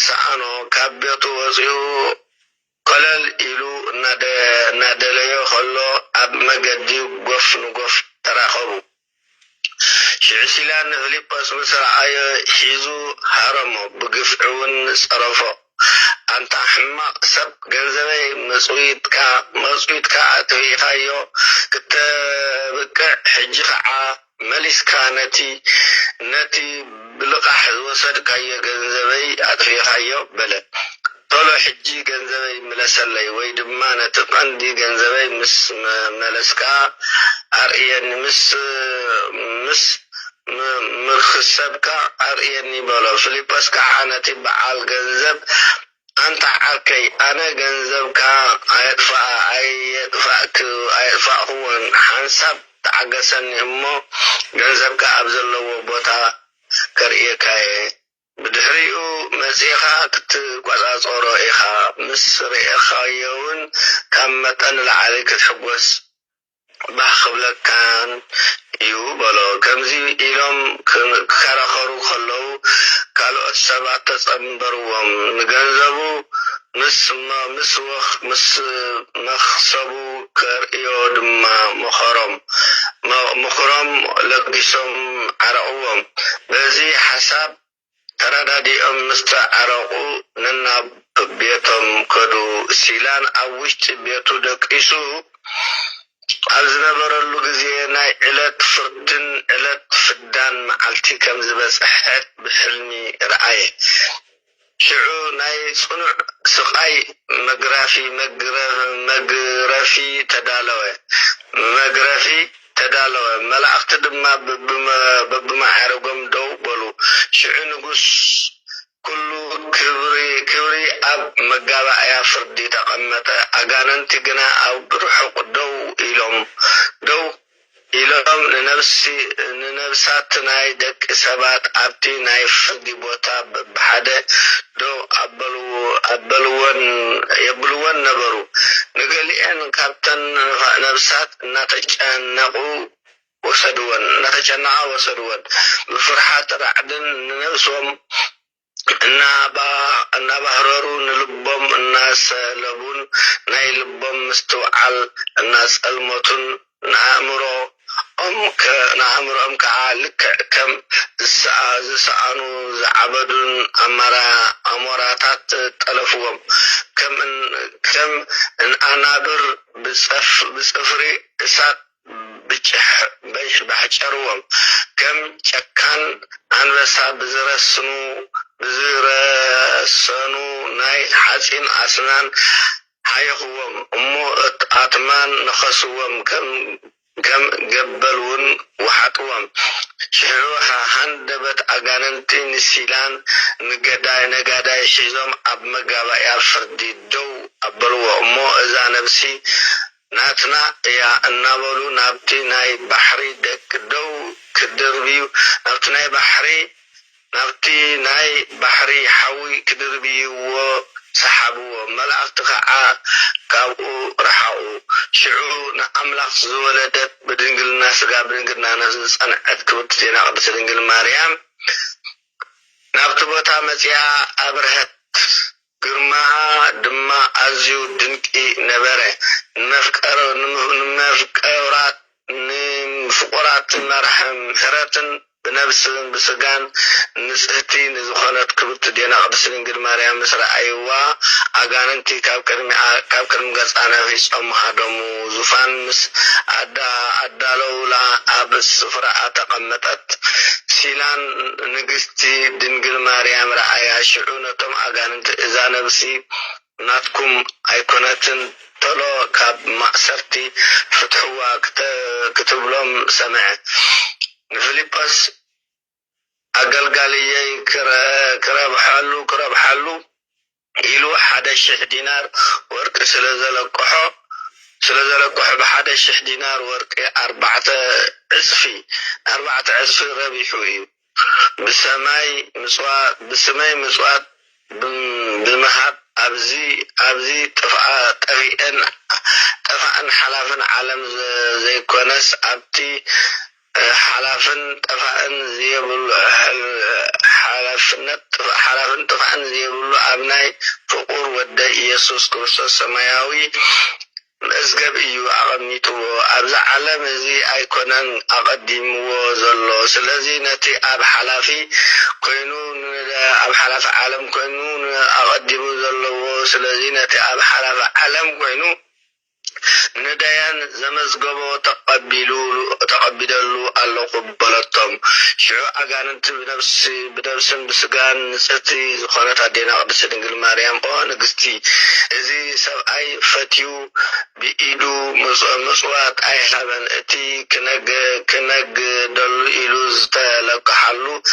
ሰኣኖ ካብ ቤቱ ወፂኡ ኮለል ኢሉ እናደለዮ ከሎ ኣብ መገዲ ጎፍ ንጎፍ ተራኸቡ ሽዑ ሲላን ንፊልጶስ ምስ ረኣዮ ሒዙ ሃረሞ ብግፍዒ እውን ፀረፎ አንተ ሕማቅ ሰብ ገንዘበይ መጽዊትካ አጥፊኻዮ ክትብቅዕ ሕጂ ከዓ መሊስካ ነቲ ብልቃሕ ዝወሰድካዮ ገንዘበይ አጥፊኻዮ በለ ቶሎ ሕጂ ገንዘበይ መለሰለይ ወይ ድማ ነቲ ቀንዲ ገንዘበይ ምስ መለስካ አርእየኒ ምስ ምርክሰብካ አርእየኒ በሎ ፊልጶስ ከዓ ነቲ በዓል ገንዘብ أنت عكي أنا جنزبك أيدفع هو حنسب تعجسني أمه جنزبك أبزل له بوتا كريكاي بدحريو مسيخا كتقوز أورائخا مصر إخايون كمتن العليك تحبوس بحقبلك كان يوبلو كمزي إلهم كرخرو خلو كالو السبعة تصنبروهم نجنزبو مس مخصبو كريو دما مخرم لقسم عرقوهم بزي حساب تردادي مستعرقو نناب بيتهم كدو سيلان أوشت بيتو دقيسو أزنبرلو غزيناي علت فردن علت فدان معلتي كم زبسحت بحلمي رأي شعو ناي صنع سقاي مغرفي تدالوه ملاقت دما ببما عرقم دو بلو شعو نقص كله كبري أب مجابا يا فردي تقمت أجاننتي جنا أو بروح دو إلهم لنفسات نايدك سبات أبتي نايف دي بوتا بحدا دو يبلون نبرو نقول إن كابتن نفسات نتجنقوا وسدوان بفرحات رعدن نفسهم نبهررو نلبهم الناس لبون ناي لبهم مستوعل الناس الموتون نعمرو نعمرهم كعالك كم زسانو زعبدون أمراتات تلفوهم كم إن أنابر بسفري إسات بحجروهم كم شكان أنبسا بزرسنو ناي حسين أسنان حيخوهم أمو أتمان نخصوهم كم جبلون وحطوهم شعروها هندبت أغاننتي نسيلان نقداي شيزهم أب مقابا يا فردي دو أبلو أمو إذا نفسي ناتنا يا النابلو نابتي ناي بحري دك دو كدربيو نابتي ناي بحري حوي كدربيو سحبوا ملأت خاء كابو رحوا شعو نأملاق زولدت بدنجل ناس قابلنا ناس أنا أذكرت تينا قبل دنجل مريم نبتبوتا متيا أبرهت قرمها دما أزيو دنكي نبره نفقرات مرحم حراتن بنفس بسجان نسهتي نزخانات كبت دينا قدس لنجر مريم مصر أيوة أغاننتي كاب كرم قص أنا فيش أم هادمو زفان مس أدالولا أبس سفرة تقمتت سيلان نقستي دنجر مريم رأيها شعونتم أغاننت إذا نفسي ناتكم أيقونتن طلو كاب مأسرتي فتحوا كتب لهم سمع فيليبس أقلقالي كراب حلو إلو 11 دينار ورق سلزلقحو ب11 دينار ورق 4 عصفي ربيحو بسماي مسوات بالمهاب أبزي طفأن حلافن عالم زي كونس أبتي حلافن طفأن زيبلو حلافن طفأن زيبلو أبناي فقور ود يسوس كريستوس سماياوي مزجب إيو أغنيتو أبزع عالم زي أيكونن أقدمو زلو سلزي نتي أب حلافي كوينون أب حلاف عالم كوينون أقدمو زلو سلزي نتي أب حلاف عالم كوينو نديان زمزقبو تقبلوا الله قبلتهم شعو أغاننت بنفسن بسقان نسأتي زخانت عدينا قدس دنجل مريم نقستي إذي سبعي فتيو بإيدو مصوات أي حلبان اتي كنق دلو إلو زتلق حلو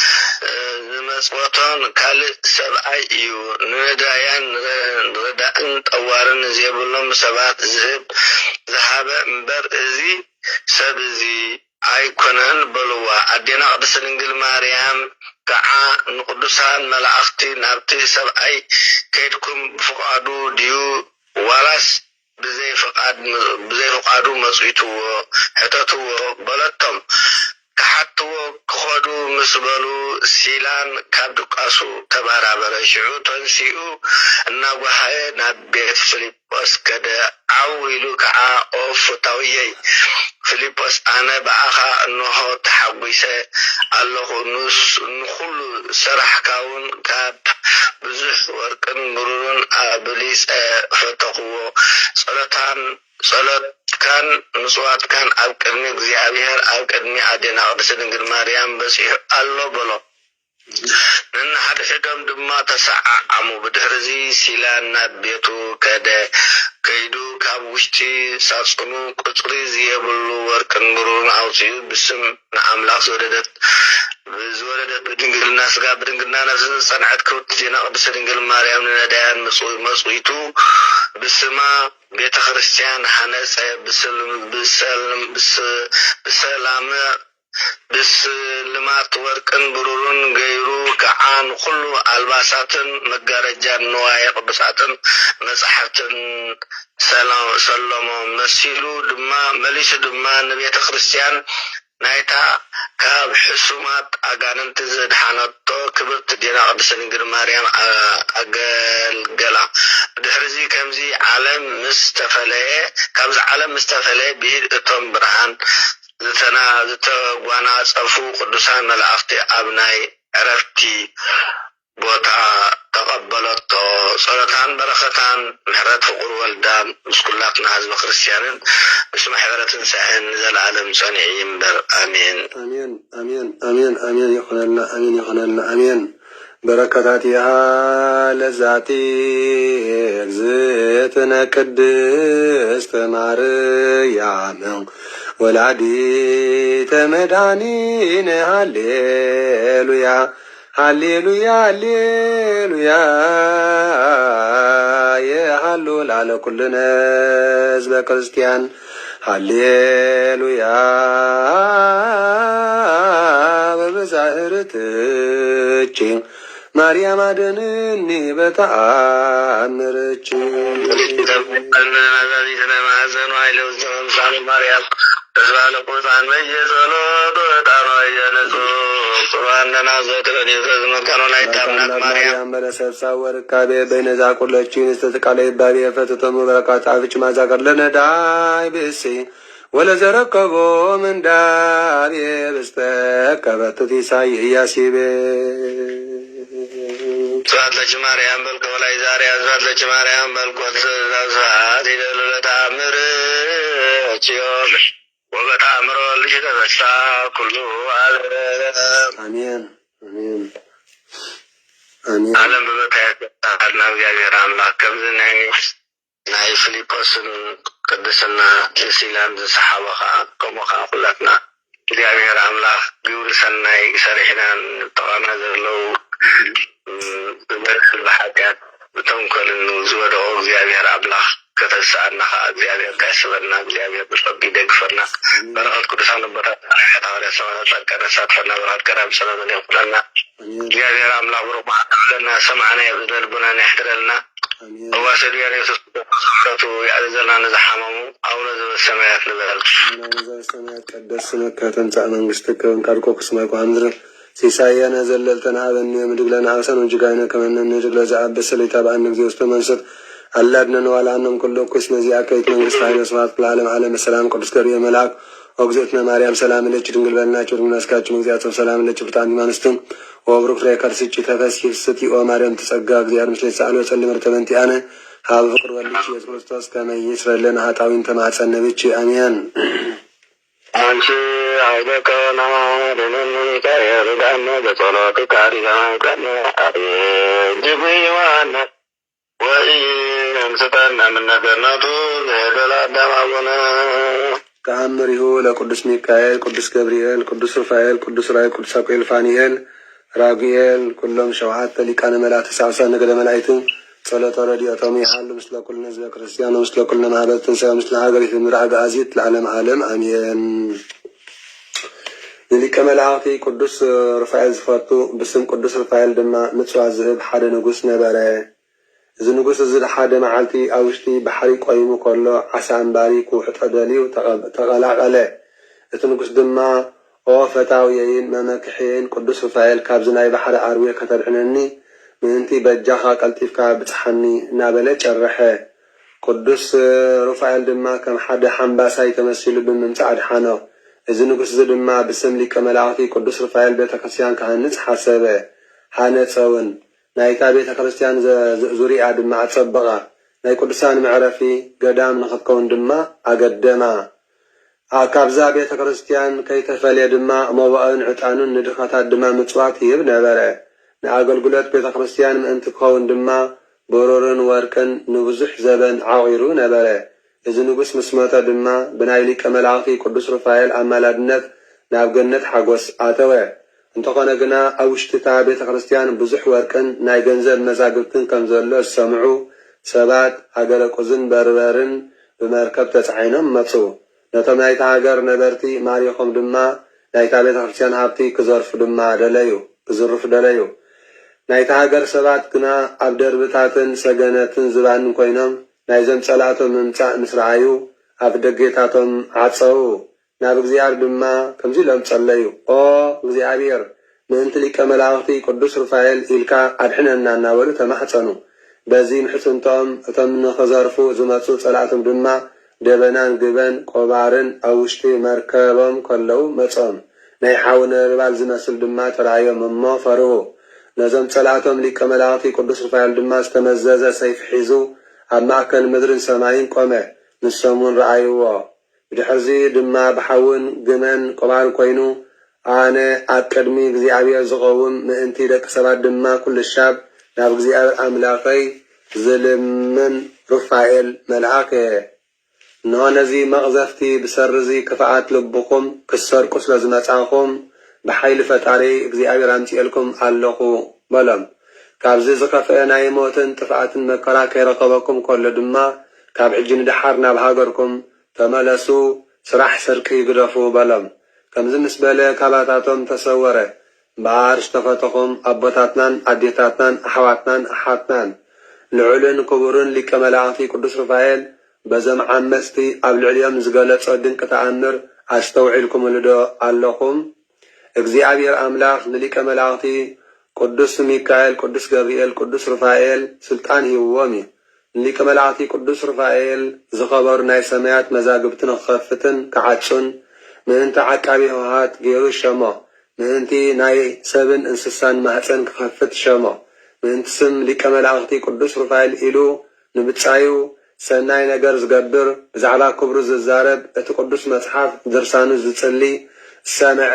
መጽወቶን ካልእ ሰብኣይ እዩ ንነዳያን ረዳእን ጠዋርን ዘየብሎም ሰባት ዝሃበ እምበር እዚ ሰብ እዚ ኣይኮነን በልዋ። ኣዴና ቅድስት ድንግል ማርያም ከዓ ንቅዱሳን መላእክቲ ናብቲ ሰብኣይ ከይድኩም ብፍቃዱ ድዩ ዋላስ ብዘይፍቃዱ መጽዊትዎ ሕተትዎ በለቶም። كحتو كخدو مسبلو سيلان كابدقاسو تبارابر شعو تنسيو ناوهاي نابيت فيليبوس كده عويلو كعا اوف تاويي فيليبوس انا باخا انه تحويسه الله نخلو سرح كاون كاب بزح ورقن مرورون ابليس فتقو صلات كان نصوات كان أبكرني እግዚአብሔር أبكرني عدنا قدس دنجل مريم بسيح الله بلو نن حد حدم دما تسعى عمو بدهرزي سيلان بيتو كده كيدو كابوشتي ساسونو قطري زيبلو وركن برون أوصيو بسم نعملاق زودت بدنجل ناس قاب بدنجلنا نفس صنعت كوت دينا قدس دنجل مريم ندان مسويتو بسما ቤተ ክርስቲያን ሐነጸ ብሰላም ብስልማት ወርቅን ብሩርን ገይሩ ከዓን ሁሉ አልባሳትን መጋረጃን ንዋየ ቅዱሳትን መጽሐፍትን ሰሎሞ መሲሉ ድማ መሊሱ ድማ ንቤተ ክርስቲያን ናይታ ካብ ሕሱማት አጋንንት ዝድሓነቶ ክብርት ዲና ቅድስት ድንግል ማርያም አገልገላ ድሕርዚ ከምዚ ዓለም ምስተፈለየ ካብዚ ዓለም ምስተፈለየ ብኢድ እቶም ብርሃን ዝተጓናጸፉ ቅዱሳን መላእክቲ ኣብ ናይ ዕረፍቲ ቦታ ተቀበለቶ ጸሎታን በረከታን ምሕረት ፍቁር ወልዳ ምስኩላትና ህዝበ ክርስቲያንን እስመ ሕብረትን ሰዕን ዘላለም ጸኒዒ እምበር አሜን አሜን አሜን አሜን አሜን ይኹነልና አሜን ይኹነልና አሜን በረከታቲሃ ለዛቲ እግዝእትነ ቅድስት ማርያም ወላዲተ መድኃኒነ ሃሌሉያ ሃሌሉያ ሃሌሉያ የሃሉ ላለ ኩልነ ህዝበ ክርስቲያን ሃሌሉያ በበዛህርትች ማርያም አድነኒ በተአምርች ማዘኑ አይለው ዘመምሳሌ ማርያም ተስባለ ቁጣን በየጸሎት ወጣኖ የነጹ ቁርአንና ዘተቀን የዘመካኖ ላይ ታምናት ማርያም በለሰብሳ ወርካቤ በነዛ ቁለችን እስተቃለ ባቢ ፈተተሙ በረካት አፍች ማዛቀር ለነዳይ ብሲ ወለዘረከቦ ምንዳቤ በስተከበት ትሳይ ያሲቤ ስብሐት ለኪ ማርያም በልከ ወላይ ዛሬ ስብሐት ለኪ ማርያም በልኮት ዘዛት ይደሉ ለተአምር ቺዮል ወበተአምሮ ልጅ ተበሳ ኩሉ ዓለም አሜን አሜን አሜን ዓለም በመታየትና እግዚአብሔር አምላክ ከምዝና ናይ ፊልጶስን ቅድስና ሲላም ዝሰሓበኻ ከምኡኻ ኩላትና እግዚአብሔር አምላክ ግብሪ ሰናይ ሰሪሕና ንጠቐምና ዘለው ብመርክል በሓጢያት ብተንኰልን ዝወደቑ እግዚአብሔር አምላክ ከተስአና እግዚአብሔር ካስበና እግዚአብሔር ብረቢ ደግፈና በረከት ቅዱሳን ቦታት ሐዋርያ ሰማዕታት ጻድቃን ሳትፈና በረከት ቀራብ ሰላምን ያቁላና እግዚአብሔር አምላክ ብሩክ ማዕከለና ሰማዕና የብዘልቡና ያሕድረልና ወዋሰዱ ያ ኢየሱስ ክርስቶስ ያዘልና ነዘሐመሙ አቡነ ዘበሰማያት ንበል ዘበሰማያት ቀደስ ስምከ ትምጻእ መንግሥትከ ወንቃልኮ ከሰማይ ከምድር ሲሳየነ ዘለልተና ሀበነ ምድግ ለነ አብሰን ወንጅጋይነ ከመነ ንድግ ለዘአበሰ ለይታብአነ ጊዜ ውስተ መንሰት አላድነን ዋላንም ኩሎ ኩስ መዚያ ከይት መንግስት ኃይለ ስብሐት ለዓለም ዓለም ሰላም ቅዱስ ገብርኤል መልአክ ወግዘትነ ማርያም ሰላም ለች ድንግል በልናቸው ድንግልናስካቸው መግዚያቸው ሰላም ለች ብርታን ማንስትም ወብሩክ ረከርስጭ ተፈስሒ ስቲኦ ማርያም ተጸጋ እግዚአብሔር ምስለ ጻሎ ጸልይ መርተበንቲአነ ሀብ ፍቅር ወልጅ ኢየሱስ ክርስቶስ ከመ ይስረለን ኃጣዊን ተማጸነ ብቻ አሜን አንቺ አይበከና ደነን ከየሩዳነ በጸሎት ካሪጋ ከነ ጅብዋነ ወይ እንስተና ምን ነገርናቱ ዘደላ ዳማጎነ ተአምሪሁ ለቅዱስ ሚካኤል ቅዱስ ገብርኤል ቅዱስ ሩፋኤል ቅዱስ ራይ ቅዱስ አቆኤል ፋኒኤል ራጉኤል ኩሎም 7 ሊቃነ መላእክት 99 ነገደ መላእክት ጸሎተ ረድኤቶም ይሃሉ ምስለ ኩልነ ህዝበ ክርስቲያን ምስለ ኩልነ ማህበረ ትንሣኤ ምስለ ሀገሪቱ ምድር አጋዚት ለዓለም ዓለም አሜን። ሊቀ መላእክት ቅዱስ ሩፋኤል ዝፈቱ ብስም ቅዱስ ሩፋኤል ድማ ምጽዋት ዝህብ ሓደ ንጉስ ነበረ። እዚ ንጉስ እዚ ሓደ መዓልቲ ኣብ ውሽጢ ባሕሪ ቆይሙ ከሎ ዓሳ እምባሪ ክውሕጦ ደልዩ ተቐላቐለ። እቲ ንጉስ ድማ ኦ ፈታውየይን መመክሕየይን ቅዱስ ሩፋኤል ካብዚ ናይ ባሕሪ ኣርዌ ከተድሕነኒ ምእንቲ በጃኻ ቀልጢፍካ ብፅሓኒ እናበለ ጨርሐ። ቅዱስ ሩፋኤል ድማ ከም ሓደ ሓምባሳይ ተመሲሉ ብምምፃእ ኣድሓኖ። እዚ ንጉስ እዚ ድማ ብስም ሊቀ መላእክቲ ቅዱስ ሩፋኤል ቤተ ክርስቲያን ክሃንጽ ሓሰበ፣ ሃነፀውን። ናይታ ቤተ ክርስቲያን ዙርያ ድማ ኣጸበቓ። ናይ ቅዱሳን መዕረፊ ገዳም ንኽትከውን ድማ ኣገደማ። ካብዛ ቤተ ክርስቲያን ከይተፈልየ ድማ መባእን ዕጣኑን ንድኻታት ድማ ምጽዋት ይህብ ነበረ። ንኣገልግሎት ቤተ ክርስቲያን ምእንቲ ክኸውን ድማ ብሩርን ወርቅን ንብዙሕ ዘበን ዓቂሩ ነበረ። እዚ ንጉስ ምስ ሞተ ድማ ብናይ ሊቀ መላእክቲ ቅዱስ ሩፋኤል ኣማላድነት ናብ ገነት ሓጎስ ኣተወ። እንተኾነ ግና ኣብ ውሽጢታ ቤተ ክርስቲያን ብዙሕ ወርቅን ናይ ገንዘብ መዛግብትን ከም ዘሎ ዝሰምዑ ሰባት ሃገረ ቁዝን በርበርን ብመርከብ ተጻዒኖም መፁ። ነቶም ናይታ ሃገር ነበርቲ ማሪኾም ድማ ናይታ ቤተ ክርስቲያን ሃብቲ ክዘርፉ ድማ ክዝርፉ ደለዩ። ናይታ ሃገር ሰባት ግና ኣብ ደርብታትን ሰገነትን ዝባንን ኮይኖም ናይዞም ጸላእቶም ምምጻእ ምስ ረኣዩ ኣብ ደጌታቶም ዓፀው። ናብ እግዚኣብሔር ድማ ከምዚ ኢሎም ጸለዩ፣ ኦ እግዚኣብሔር ምእንቲ ሊቀ መላእክቲ ቅዱስ ሩፋኤል ኢልካ ኣድሕነና እናበሉ ተማሕፀኑ። በዚ ምሕፅንቶም እቶም ንኽዘርፉ ዝመፁ ጸላእቶም ድማ ደበናን ግበን ቆባርን ኣብ ውሽጢ መርከቦም ከለዉ መጾም። ናይ ሓዊ ነበልባል ዝመስል ድማ ተራእዮም እሞ ፈርሁ። ነዞም ጸላእቶም ሊቀ መላእክቲ ቅዱስ ሩፋኤል ድማ ዝተመዘዘ ሰይፊ ሒዙ ኣብ ማእከል ምድርን ሰማይን ቆመ። ንሶምን ረኣይዎ። ብድሕርዚ ድማ ብሓውን ግመን ቆባል ኮይኑ ኣነ ኣብ ቅድሚ እግዚኣብሔር ዝቐውም ምእንቲ ደቂ ሰባት ድማ ኩሉ ሻብ ናብ እግዚኣብሔር ኣምላኸይ ዝልምን ሩፋኤል መልኣክ እንሆ ነዚ መቕዘፍቲ ብሰርዚ ክፍኣት ልብኹም ክሰርቁ ስለ ዝመጻኹም ብሓይሊ ፈጣሪ እግዚኣብሔር ኣምፂአልኩም ኣለኹ በሎም። ካብዚ ዝኸፍአ ናይ ሞትን ጥፍኣትን መከራ ከይረኸበኩም ከሎ ድማ ካብ ሕጂ ንድሓር ናብ ሃገርኩም ተመለሱ፣ ስራሕ ስርቂ ይግደፉ በሎም። ከምዚ ምስ በለ ካባታቶም ተሰወረ። እምበኣር ዝተፈተኹም ኣቦታትናን ኣዴታትናን ኣሕዋትናን ኣሓትናን ልዑልን ክቡርን ሊቀ መላእክቲ ቅዱስ ሩፋኤል በዞም ዓመፅቲ ኣብ ልዕልዮም ዝገለጾ ድንቂ ተኣምር ኣስተውዒልኩምሉ ዶ ኣለኹም? እግዚኣብሔር ኣምላኽ ንሊቀ መላእክቲ ቅዱስ ሚካኤል፣ ቅዱስ ገብርኤል፣ ቅዱስ ሩፋኤል ስልጣን ሂብዎም እዩ። ንሊቀ መላእክቲ ቅዱስ ሩፋኤል ዝኸበሩ ናይ ሰማያት መዛግብትን ክኸፍትን ክዓጹን ምእንቲ ዓቃቢ ህወሓት ገይሩ ሸሞ። ምእንቲ ናይ ሰብን እንስሳን ማህፀን ክኸፍት ሸሞ። ምእንቲ ስም ሊቀ መላእክቲ ቅዱስ ሩፋኤል ኢሉ ንምጻዩ ሰናይ ነገር ዝገብር ብዛዕባ ክብሩ ዝዛረብ እቲ ቅዱስ መጽሓፍ ድርሳኑ ዝጽሊ ሰምዐ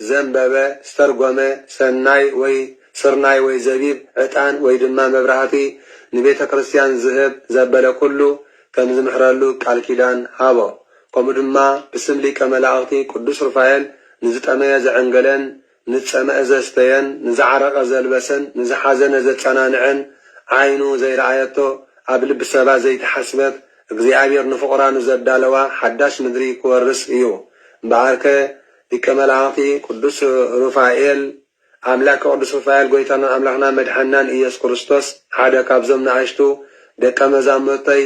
ዘንበበ ዝተርጎመ ሰናይ ወይ ስርናይ ወይ ዘቢብ ዕጣን ወይ ድማ መብራህቲ ንቤተ ክርስቲያን ዝህብ ዘበለ ኩሉ ከም ዝምሕረሉ ቃል ኪዳን ሃቦ። ከምኡ ድማ ብስም ሊቀ መላእክቲ ቅዱስ ሩፋኤል ንዝጠመየ ዘዕንገለን፣ ንዝጸመአ ዘስተየን፣ ንዝዓረቐ ዘልበሰን፣ ንዝሓዘነ ዘጸናንዐን፣ ዓይኑ ዘይረኣየቶ ኣብ ልቢ ሰባት ዘይተሓስበት እግዚኣብሔር ንፍቑራኑ ዘዳለዋ ሓዳሽ ምድሪ ክወርስ እዩ። እምበኣርከ ሊቀ መላእክቲ ቅዱስ ሩፋኤል ኣምላክ ቅዱስ ሩፋኤል ጎይታና ኣምላኽና መድሓናን ኢየሱስ ክርስቶስ ሓደ ካብዞም ንኣሽቱ ደቀ መዛሙርተይ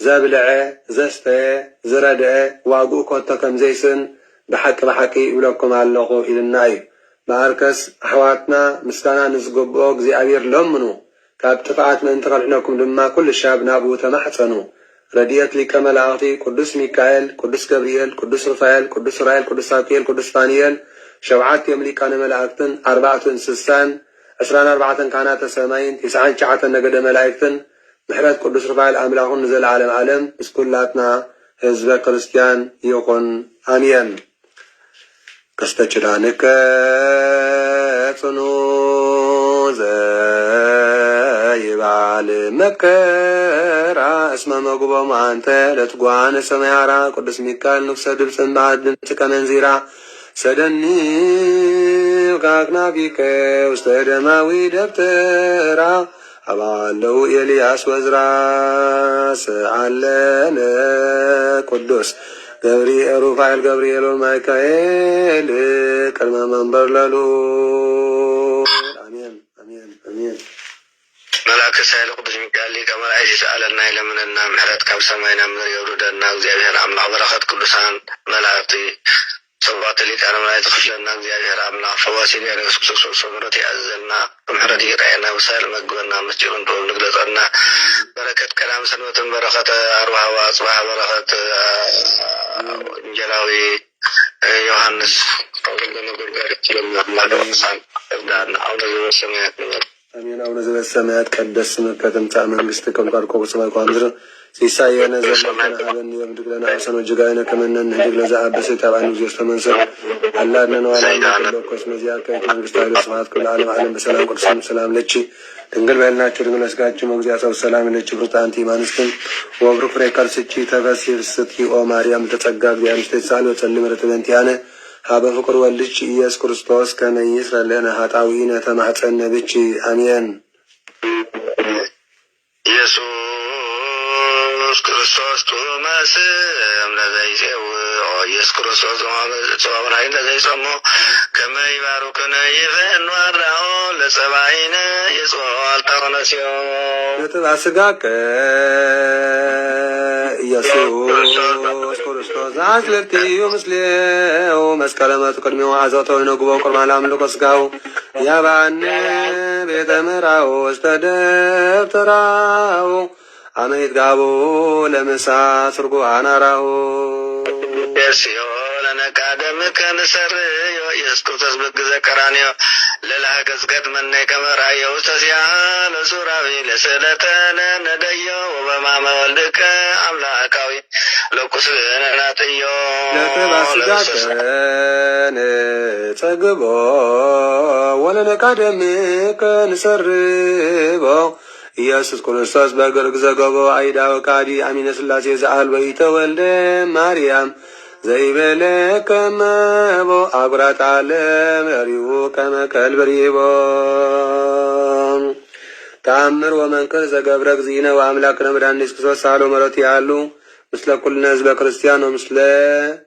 ዘብልዐ ዘስተየ ዝረድአ ዋግኡ ኮቶ ከም ዘይስን ብሓቂ ብሓቂ ይብለኩም ኣለኹ ኢልና እዩ። በኣርከስ ኣሕዋትና ምስጋና ንዝግብኦ እግዚኣብሔር ለምኑ። ካብ ጥፍኣት ምእንቲ ከልሕነኩም ድማ ኩሉ ሻብ ናብኡ ተማሕፀኑ። ረድኤት ሊቀ መላእክቲ ቅዱስ ሚካኤል፣ ቅዱስ ገብርኤል፣ ቅዱስ ሩፋኤል፣ ቅዱስ ራኤል፣ ቅዱስ ሳኪኤል፣ ቅዱስ ፋኒኤል 7 ሊቃነ መላእክትን 4 እንስሳን 24 ካህናተ ሰማይን 99 ነገደ መላእክትን ምሕረት ቅዱስ ሩፋኤል ኣምላኹን ንዘለዓለም ዓለም ምስ ኩላትና ህዝበ ክርስቲያን ይኹን ኣሜን። ከስተችዳንከ ጽኑ ዘይባል መከራ እስመ መግቦም አንተ ለትጓነ ሰማያራ ቅዱስ ሚካኤል ንጉሰ ድምፅን ባዕድ ድምፂ ከመንዚራ ሰደኒ ካክናፊከ ውስተ ደማዊ ደብተራ አባለው ኤልያስ ወዝራ ሰአለነ ቅዱስ ገብርኤል ሩፋኤል ገብርኤል ወሚካኤል ቅድመ መንበር ለሉ አሜን አሜን አሜን። መላክ ሳይል ቅዱስ ሚካኤል ሊቀ መላእክት ይስአለና ይለምነና ምሕረት ካብ ሰማይና ምድሪ የውርደና እግዚአብሔር አምላክ በረከት ቅዱሳን መላእክት ሰብዓተ ሊቃነ መላእክት ክፍለና እግዚአብሔር አምላክ ፈዋሲ ዲያኖስ ክርስቶስ ምሕረት ያዘና ምሕረት ይራየና በሳል መግበና መስጭሩን ዶም ንግለጸና በረከት ቀዳም ሰንበትን በረከት አርባዓ ወአጽባሕ በረከት ወንጌላዊ ዮሐንስ ወልደ ነጎድጓድ ስለማማለሳን እብዳና አሁን ዘበሰማያት አሜን። አቡነ ዘበሰማያት ቀደስ ስምከ ትምጻእ መንግሥትከ ወይኩን ፈቃድከ በከመ ሲሳየነ ዘለለነ ሀበነ ወምድር ለነ አብሰነ ወጅጋየነ ከመ ንሕነድግ ለዘአበሰ ተባኑ ዚዮስ ተመንሰል አላድነነ ወላዲነ ለኮስ መዚያ ከይት መንግሥት ኃይለ ስብሐት ኩሉ ዓለም ዓለም በሰላም ቅዱስም ሰላም ለቺ ድንግል በልናችሁ ድንግል ለስጋችሁ መግዚያ ሰው ሰላም ለቺ ብሩታንቲ ማንስትን ወብሩክ ፍሬ ካልስቺ ተፈሲር ስትኪ ኦ ማርያም ተጸጋ እግዚአብሔር ተሳለ ወጸልይ ምሕረት በእንቲአነ ሀበ ፍቅር ወልድች ኢየሱስ ክርስቶስ ከመ ይስረይ ለነ ኃጣውኢነ ተማኅፀነ ብቺ አሜን። ኢየሱስ ክርስቶስ ቱመስም ለዘይጼው ኢየሱስ ክርስቶስ ጾምራይ ለዘይጾሞ ከመ ይባሩክነ ይፈኑ አራሁ ለጸባይነ የጾል ታውነሲዮ ነጥብ አስጋከ ኢየሱስ ክርስቶስ አስለትዩ ምስሌው መስከረመቱ ቅድሜው አዘውተው ነግቦ ቁርማ ለአምልኮ ስጋው ያባነ ቤተ ምራው ውስተ ደብተራው አመይት ጋቦ ለምሳ ስርጎ አናራሁ የሲዮ ለነቃደም ከንሰርዮ ኢየሱስ ክርስቶስ በግዘ ቀራንዮ ለላገዝገት መነ ከመራየው ተሲያ ለሱራዊ ለስለተነ ነደዮ ወበማመ ወልድከ አምላካዊ ለቁስነናጥዮ ለተባስጋከነ ጸግቦ ወለነቃደም ከንሰርቦ ኢየሱስ ክርስቶስ በግርግ ዘገቦ አይዳ ወካዲ አሚነ ሥላሴ ዘአልበ ይተወልደ ማርያም ዘይበለ ከመቦ አጉራት ዓለም ሪቡ ከመ ከልብ ሪቦ ተአምር ወመንክር ዘገብረ እግዚእነ ወአምላክነ መድኃኒነ ኢየሱስ ክርስቶስ ሳሎ መረት ያሉ ምስለ ኩልነ ህዝበ ክርስቲያን ወምስለ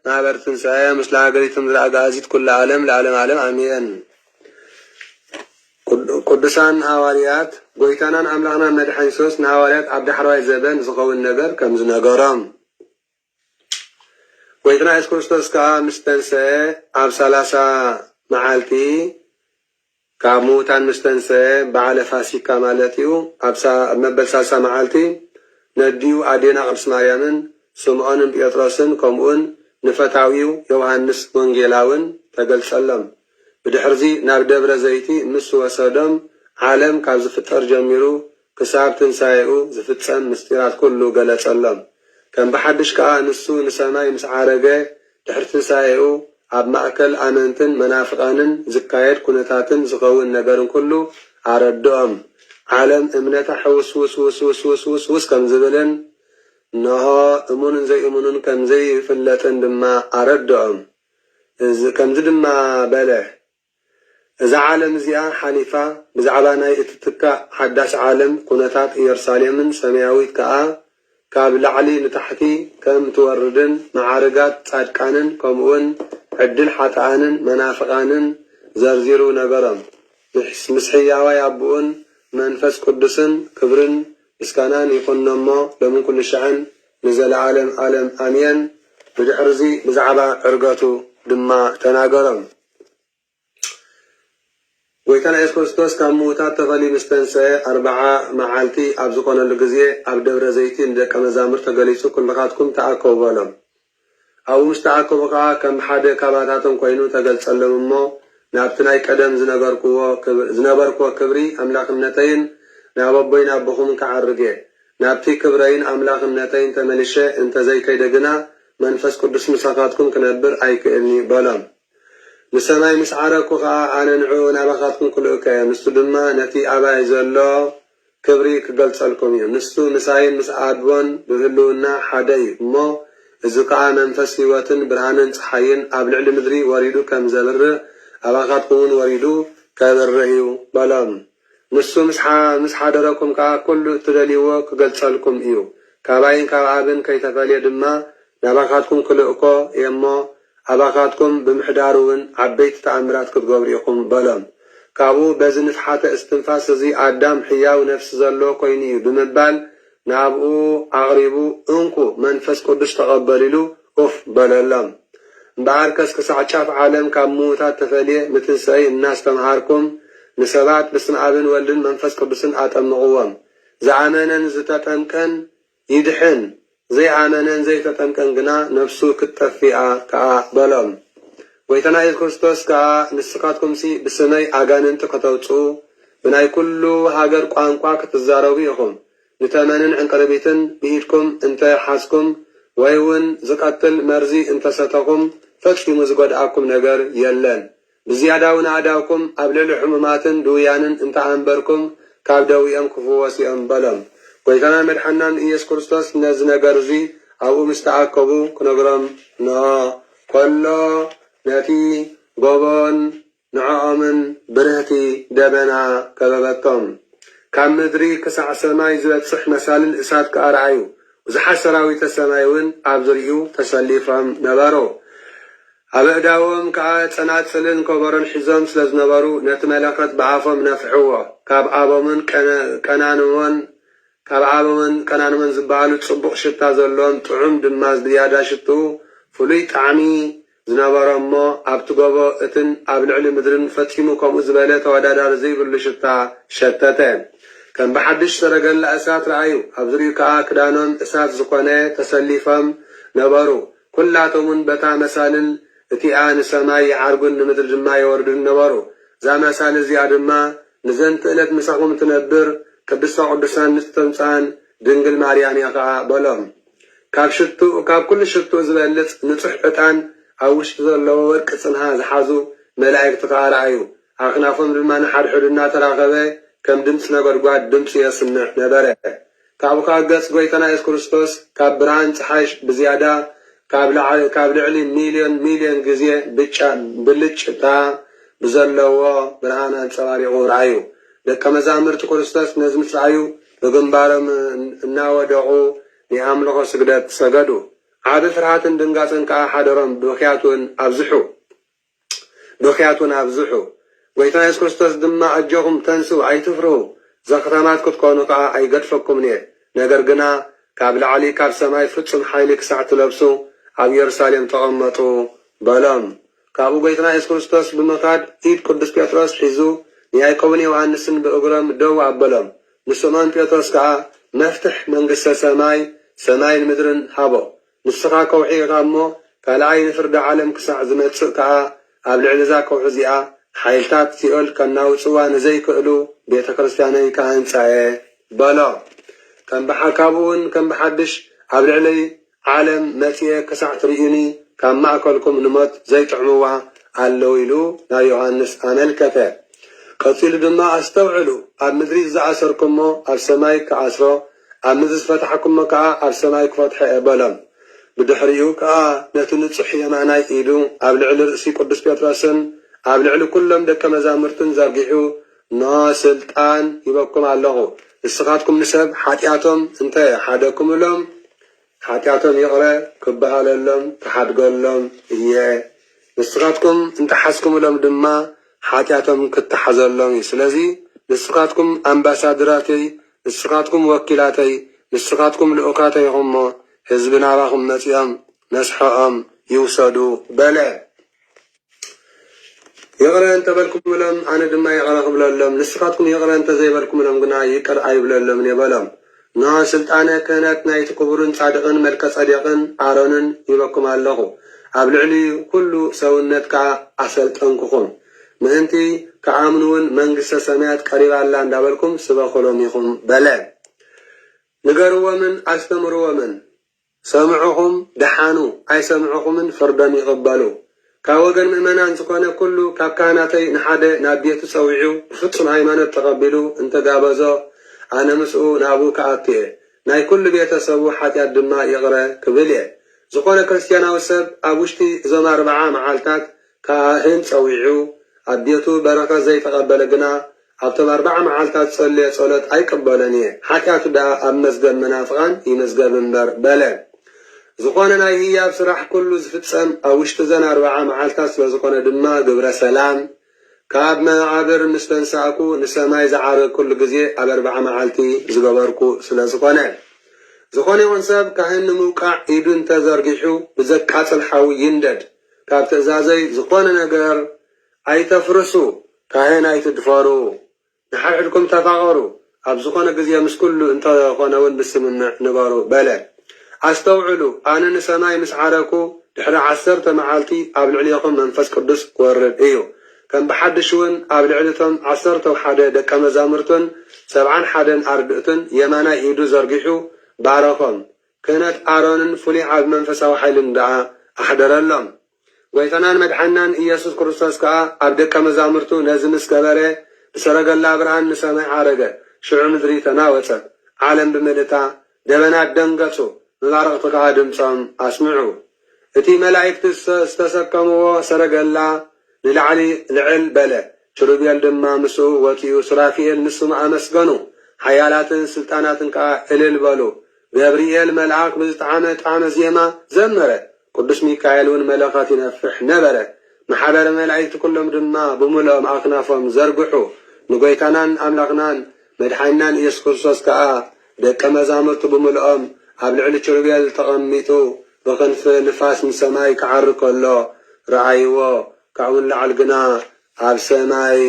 ማህበረ ትንሣኤ ምስለ ሀገሪቱ ምድረ አጋዚት ኩለ ዓለም ለዓለም ዓለም አሜን። ቅዱሳን ሐዋርያት ጎይታናን አምላክናን መድኃኒት ክርስቶስ ንሐዋርያት ኣብ ዳሕራዋይ ዘበን ዝኸውን ነገር ከም ዝነገሮም ጎይታና ኢየሱስ ክርስቶስ ከዓ ምስ ተንሥአ ኣብ 30 መዓልቲ ካብ ምዉታን ምስ ተንሥአ በዓለ ፋሲካ ማለት እዩ ኣብ መበል 30 መዓልቲ ነዲዩ ኣዴና ቅድስት ማርያምን ስምዖንን ጴጥሮስን ከምኡውን ንፈታዊው ዮሃንስ ወንጌላውን ተገልጸሎም ብድሕርዚ ናብ ደብረ ዘይቲ ምስ ወሰዶም ዓለም ካብ ዝፍጠር ጀሚሩ ክሳብ ትንሣኤኡ ዝፍጸም ምስጢራት ኩሉ ገለጸሎም። ከም ብሓድሽ ከዓ ንሱ ንሰማይ ምስ ዓረገ ድሕሪ ትንሣኤኡ ኣብ ማእከል ኣመንትን መናፍቃንን ዝካየድ ኩነታትን ዝኸውን ነገርን ኩሉ ኣረድኦም። ዓለም እምነታ ሕውስውስውስውስውስውስ ከም ዝብልን ነሆ እሙንን ዘይእሙንን ከም ዘይፍለጥን ድማ ኣረድኦም። ከምዚ ድማ በለ እዛ ዓለም እዚኣ ሓሊፋ ብዛዕባ ናይ እቲ ትካእ ሓዳሽ ዓለም ኩነታት ኢየሩሳሌምን ሰማያዊት ከዓ ካብ ላዕሊ ንታሕቲ ከም ትወርድን ማዓርጋት ጻድቃንን ከምኡውን ዕድል ሓጥኣንን መናፍቃንን ዘርዚሩ ነገሮም። ምስ ሕያዋይ ኣቦኡን መንፈስ ቅዱስን ክብርን ምስጋናን ይኹኖሞ ሎምን ኩሉ ሽዕን ንዘለዓለም ዓለም ኣሜን። ብድሕርዚ ብዛዕባ ዕርገቱ ድማ ተናገሮም። ጎይታና ኢየሱስ ክርስቶስ ካብ ምዉታት ተኸሊሉ ምስ ተንሥአ 40 መዓልቲ ኣብ ዝኾነሉ ግዜ ኣብ ደብረ ዘይቲ ንደቀ መዛሙርት ተገሊጹ ኩልኻትኩም ተኣከቡ በሎም። ኣብኡ ምስ ተኣከቡ ከዓ ከም ሓደ ካባታቶም ኮይኑ ተገልጸሎም እሞ ናብቲ ናይ ቀደም ዝነበርክዎ ክብሪ ኣምላኽነተይን ናብ ኣቦይን ኣቦኹምን ከዓርግ እየ ናብቲ ክብረይን ኣምላኽነተይን ተመልሼ እንተዘይከይደ ግና መንፈስ ቅዱስ ምሳኻትኩም ክነብር ኣይክእልኒ በሎም። ንሰማይ ምስ ዓረግኩ ከዓ ኣነ ንዑ ናባኻትኩም ክልእከ እየ ንሱ ድማ ነቲ ኣባይ ዘሎ ክብሪ ክገልጸልኩም እዩ። ንሱ ምሳይን ምስ ኣድቦን ብህልውና ሓደ እዩ እሞ እዚ ከዓ መንፈስ ህይወትን ብርሃንን ፀሓይን ኣብ ልዕሊ ምድሪ ወሪዱ ከም ዘብርህ أباخاتكم وريدو كبرهيو بلام نسو مسحا دركم كل تدليو كقلصلكم إيو كاباين كابابن كي تفالي دما نباخاتكم كلؤكو يمو أباخاتكم بمحدارون عبيت تأمرات كتقبريكم بلام كابو بزنت حتى استنفاس زي آدم حياو نفس زلو كوينيو بمبال نابقو أغريبو انكو منفس قدش تقبللو أوف بلالام بعركس كسعشاف عالم كاموتات تفالي مثل سعي الناس تمهاركم نسبات بسم آبن ولدن منفس قدسن آتمقوام زعمانن زتتمكن يدحن زي عمانن زي تتمكن قنا نفسو كتفئة كا بلام ويتنا إذ كريستوس كا نسقاتكم سي بسمي آغانن تقطوتو بناي كلو هاجر قانقوا كتزاروبيهم نتمنن عن قربيتن بإيدكم انت حاسكم ويون زقاتل مرزي انت ستقوم فكشي مزقوداكم نجر يلن بزياداون عداوكم أبلل حمماتن دويانن انت عنبركم كابدويام كفواسيام بلام ويتنا مدحنان إيس كريستوس نز نجرزي أو مستعقبو كنغرام نا كله ناتي غبان نعامن برهتي دبنا كببتم كم مدري كسع سماي زلت صح مسال الإسات كأرعيو وزحسراوي تسمايون أبزريو تسليفهم نبارو أبداوم كعاد سنات سلن كبرن حزام سلز نبارو نتملكت بعافم نفعوه كاب عابمن كنانمن زبالو تصبق شتا زلون طعم دماز بيادا شتو فلي طعمي زنبرمو أبتقبو اتن أبلعل مدرن فتيمو كم زبالة ودادار زي بالشتا شتتين كان بحدش سرقل لأسات رأيو أبزريو كدانون أسات زقانة تسليفهم نبارو كلاتهم بتا مسالن اتيان سماي عرقن مدر جماي وردن نبارو زا مسال زياد ما نزنت إلت مساقم تنبر كبسا قدسان نستمسان دنقل مارياني أقع بلام كاب كل شتو زبالت نصح بتان أوش تظلوا ورك صنها زحازو ملائكة تقارعيو أخنافهم بالمان حرحرنا تراغبه كم دمس نبرقوات دمس يسمع نبره كابو كاقص قويتنا إس كريستوس كاب بران تحاش بزيادة كاب لعلي مليون جزية بلتش تا بزلوا برهانا سواريعو رعيو لك مزامرت كريستوس نزم سعيو بغنبارم ناودعو نعملغو سجدات سجدو عاد فرحاتن دنقاتن كا حدرم بخياتون أبزحو ويتنا يس كريستوس دما أجوهم تنسو أي تفرو زختامات كتكونو كا أي قدفكم نيه نقر قنا كابل علي كاب سماي فتسم حيلك ساعة لبسو أو يرسالين تغمطو بلام كابو ويتنا يس كريستوس بمقاد إيد قدس بيتروس حيزو نياي قوني وعنسن بأقرام دو عبلام نسومان بيتروس كا مفتح منقس سماي المدرن هابو نسخا كوحي غامو كالعين فرد عالم كسع زمتسق كا قبل علزا كوحزيا حيلتات سيقول كناو سوان زي كقلو بيت كريستياني كان ساعي بلا كان بحكابون كان بحدش قبل علي عالم ماتيه كسع تريوني كان معكلكم نمط زي تعموا اللويلو لا يوحنس أنا الكفاء قتيل دما استوعلو المدري زعسركمو السماي كعسرو المدرس فتحكم كا السماي كفتح بلام بدحريو كا نتنصح يمعناي إيدو قبل على رأسي قدس بيتراسن قبل على كلهم دك مزامرتن زرقيحو ناسلتان يبقكم الله السقاتكم نسب حاتياتهم انت حادكم لهم حاتياتهم يقرأ كبها لهم تحدقوا لهم إياه السقاتكم انت حسكم لهم دما حاتياتهم كتحزل لهم سلازي السقاتكم أمباسادراتي السقاتكم وكيلاتي السقاتكم لأوكاتي هم حزبنا راهم نتيام نسحهم يوصدوا بلا يقرأ أنت بالكم لهم أنا دما يقرأ قبل لهم نسخاتكم يقرأ أنت زي بالكم لهم قنا يقرأ عيب لهم يبلهم نا سلطانة كانت نايت قبرن صادقن ملك صادقن عارنن يبكم الله قبل علي كل سونت كا أسلطنكم ما أنتي كعامنون منجس سمات قريب على عند بالكم سبخلهم يخم بلا نقروا من أستمروا من سمعهم دحانو أي سمعهم من فردان يقبلوا كاوغن مؤمنان زكونه كله كابكاناتي نحده نابيت سويعو فصل هيمانه تقبلوا انت غابزو انا مسؤ نابو كاتي ناي كل بيتسبو حاتيات دما يقرا كبليه زكونه كريستياناو سب ابوشتي زما 4 معالتات كاهن سويعو ኣዴቱ በረኸት ዘይተቐበለ ግና ኣብቶም 40 መዓልታት ጸልየ ጸሎት ኣይቅበለን እየ ሓጢኣቱ ደኣ ኣብ መዝገብ መናፍቓን ይመዝገብ እምበር በለ ዝኾነ ናይ ህያብ ስራሕ ኩሉ ዝፍጸም ኣብ ውሽጢ ዘን 40 መዓልታት ስለ ዝኾነ ድማ ግብረ ሰላም ካብ መዓብር ምስ ተንሳእኩ ንሰማይ ዝዓርግ ኩሉ ግዜ ኣብ 40 መዓልቲ ዝገበርኩ ስለ ዝኾነ ይኹን ሰብ ካህን ንምውቃዕ ኢዱ እንተዘርጊሑ ብዘቃጽል ሓዊ ይንደድ ካብ ትእዛዘይ ዝኾነ ነገር ኣይተፍርሱ ካህን ኣይትድፈሩ ንሓድሕድኩም ተፋቐሩ ኣብ ዝኾነ ግዜ ምስ ኩሉ እንተኾነ እውን ብስምምዕ ንበሩ በለ ኣስተውዕሉ ኣነ ንሰማይ ምስ ዓረኩ ድሕሪ 10 መዓልቲ ኣብ ልዕሊኹም መንፈስ ቅዱስ ክወርድ እዩ ከም ብሓድሽ እውን ኣብ ልዕሊቶም 11 ደቀ መዛሙርትን 71 ኣርድእትን የማናይ ኢዱ ዘርጊሑ ባረኾም ክህነት ኣሮንን ፍሉይ ዓብ መንፈሳዊ ሓይልን ደኣ ኣሕደረሎም ጎይታናን መድሓናን ኢየሱስ ክርስቶስ ከዓ ኣብ ደቀ መዛሙርቱ ነዚ ምስ ገበረ ብሰረገላ ብርሃን ንሰማይ ዓረገ ሽዑ ምድሪ ተናወፀት ዓለም ብምልእታ ደበናት ደንገጹ መባረቕቲ ከዓ ድምፆም ኣስምዑ እቲ መላእክቲ ዝተሰከምዎ ሰረገላ ንላዕሊ ልዕል በለ ኪሩቤል ድማ ምስኡ ወፂኡ ሱራፊኤል ንስሙ ኣመስገኑ ሓያላትን ስልጣናትን ከዓ እልል በሉ ገብርኤል መልአክ ብዝጣዕመ ጣዕመ ዜማ ዘመረ ቅዱስ ሚካኤል እውን መለኸት ይነፍሕ ነበረ ማሕበረ መላእክቲ ኩሎም ድማ ብምልኦም ኣክናፎም ዘርግሑ ንጎይታናን ኣምላኽናን መድሓኒናን ኢየሱስ ክርስቶስ ከዓ ደቀ መዛሙርቱ ብምልኦም ኣብ ልዕሊ ኪሩቤል ተቐሚጡ ብክንፊ ንፋስ ንሰማይ ክዓርግ ከሎ ረኣይዎ ካብኡ ንላዕሊ ግና ኣብ ሰማይ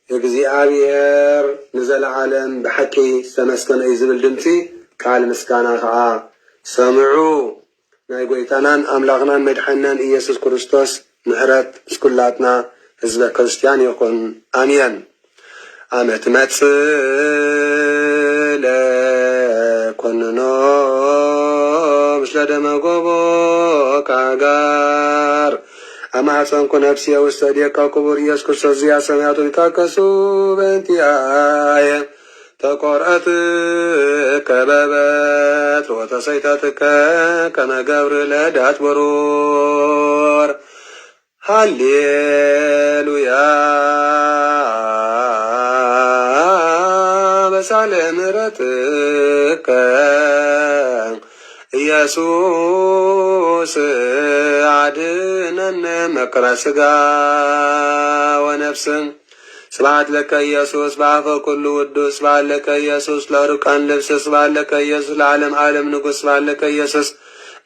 እግዚአብሔር ንዘለዓለም ብሓቂ ዝተመስገነ እዩ ዝብል ድምፂ ቃል ምስጋና ከዓ ሰምዑ ናይ ጎይታናን ኣምላኽናን መድሓኒናን ኢየሱስ ክርስቶስ ምሕረት እስኩላትና ህዝበ ክርስቲያን ይኹን ኣሜን ኣመ ትመጽእ ለኮንኖ ምስለ ደመ ጎቦ ካጋር ኣማሕፀንኩ ነፍስየ ውስተ ዴካ ክቡር ኢየሱስ ክርስቶስ እዚኣ ሰማያቱ ይታከሱ በእንቲአየ ተቆርአት ከበበት ወተሰይተትከ ከመ ገብር ለዳት በሩር ሃሌሉያ በሳለ ምሕረትከ ኢየሱስ አድነን መከራ ሥጋ ወነፍስን ስብሐት ለከ ኢየሱስ በአፈ ኩሉ ውዱስ ስብሐት ለከ ኢየሱስ ለሩቃን ልብስ ስብሐት ለከ ኢየሱስ ለዓለም ዓለም ንጉሥ ስብሐት ለከ ኢየሱስ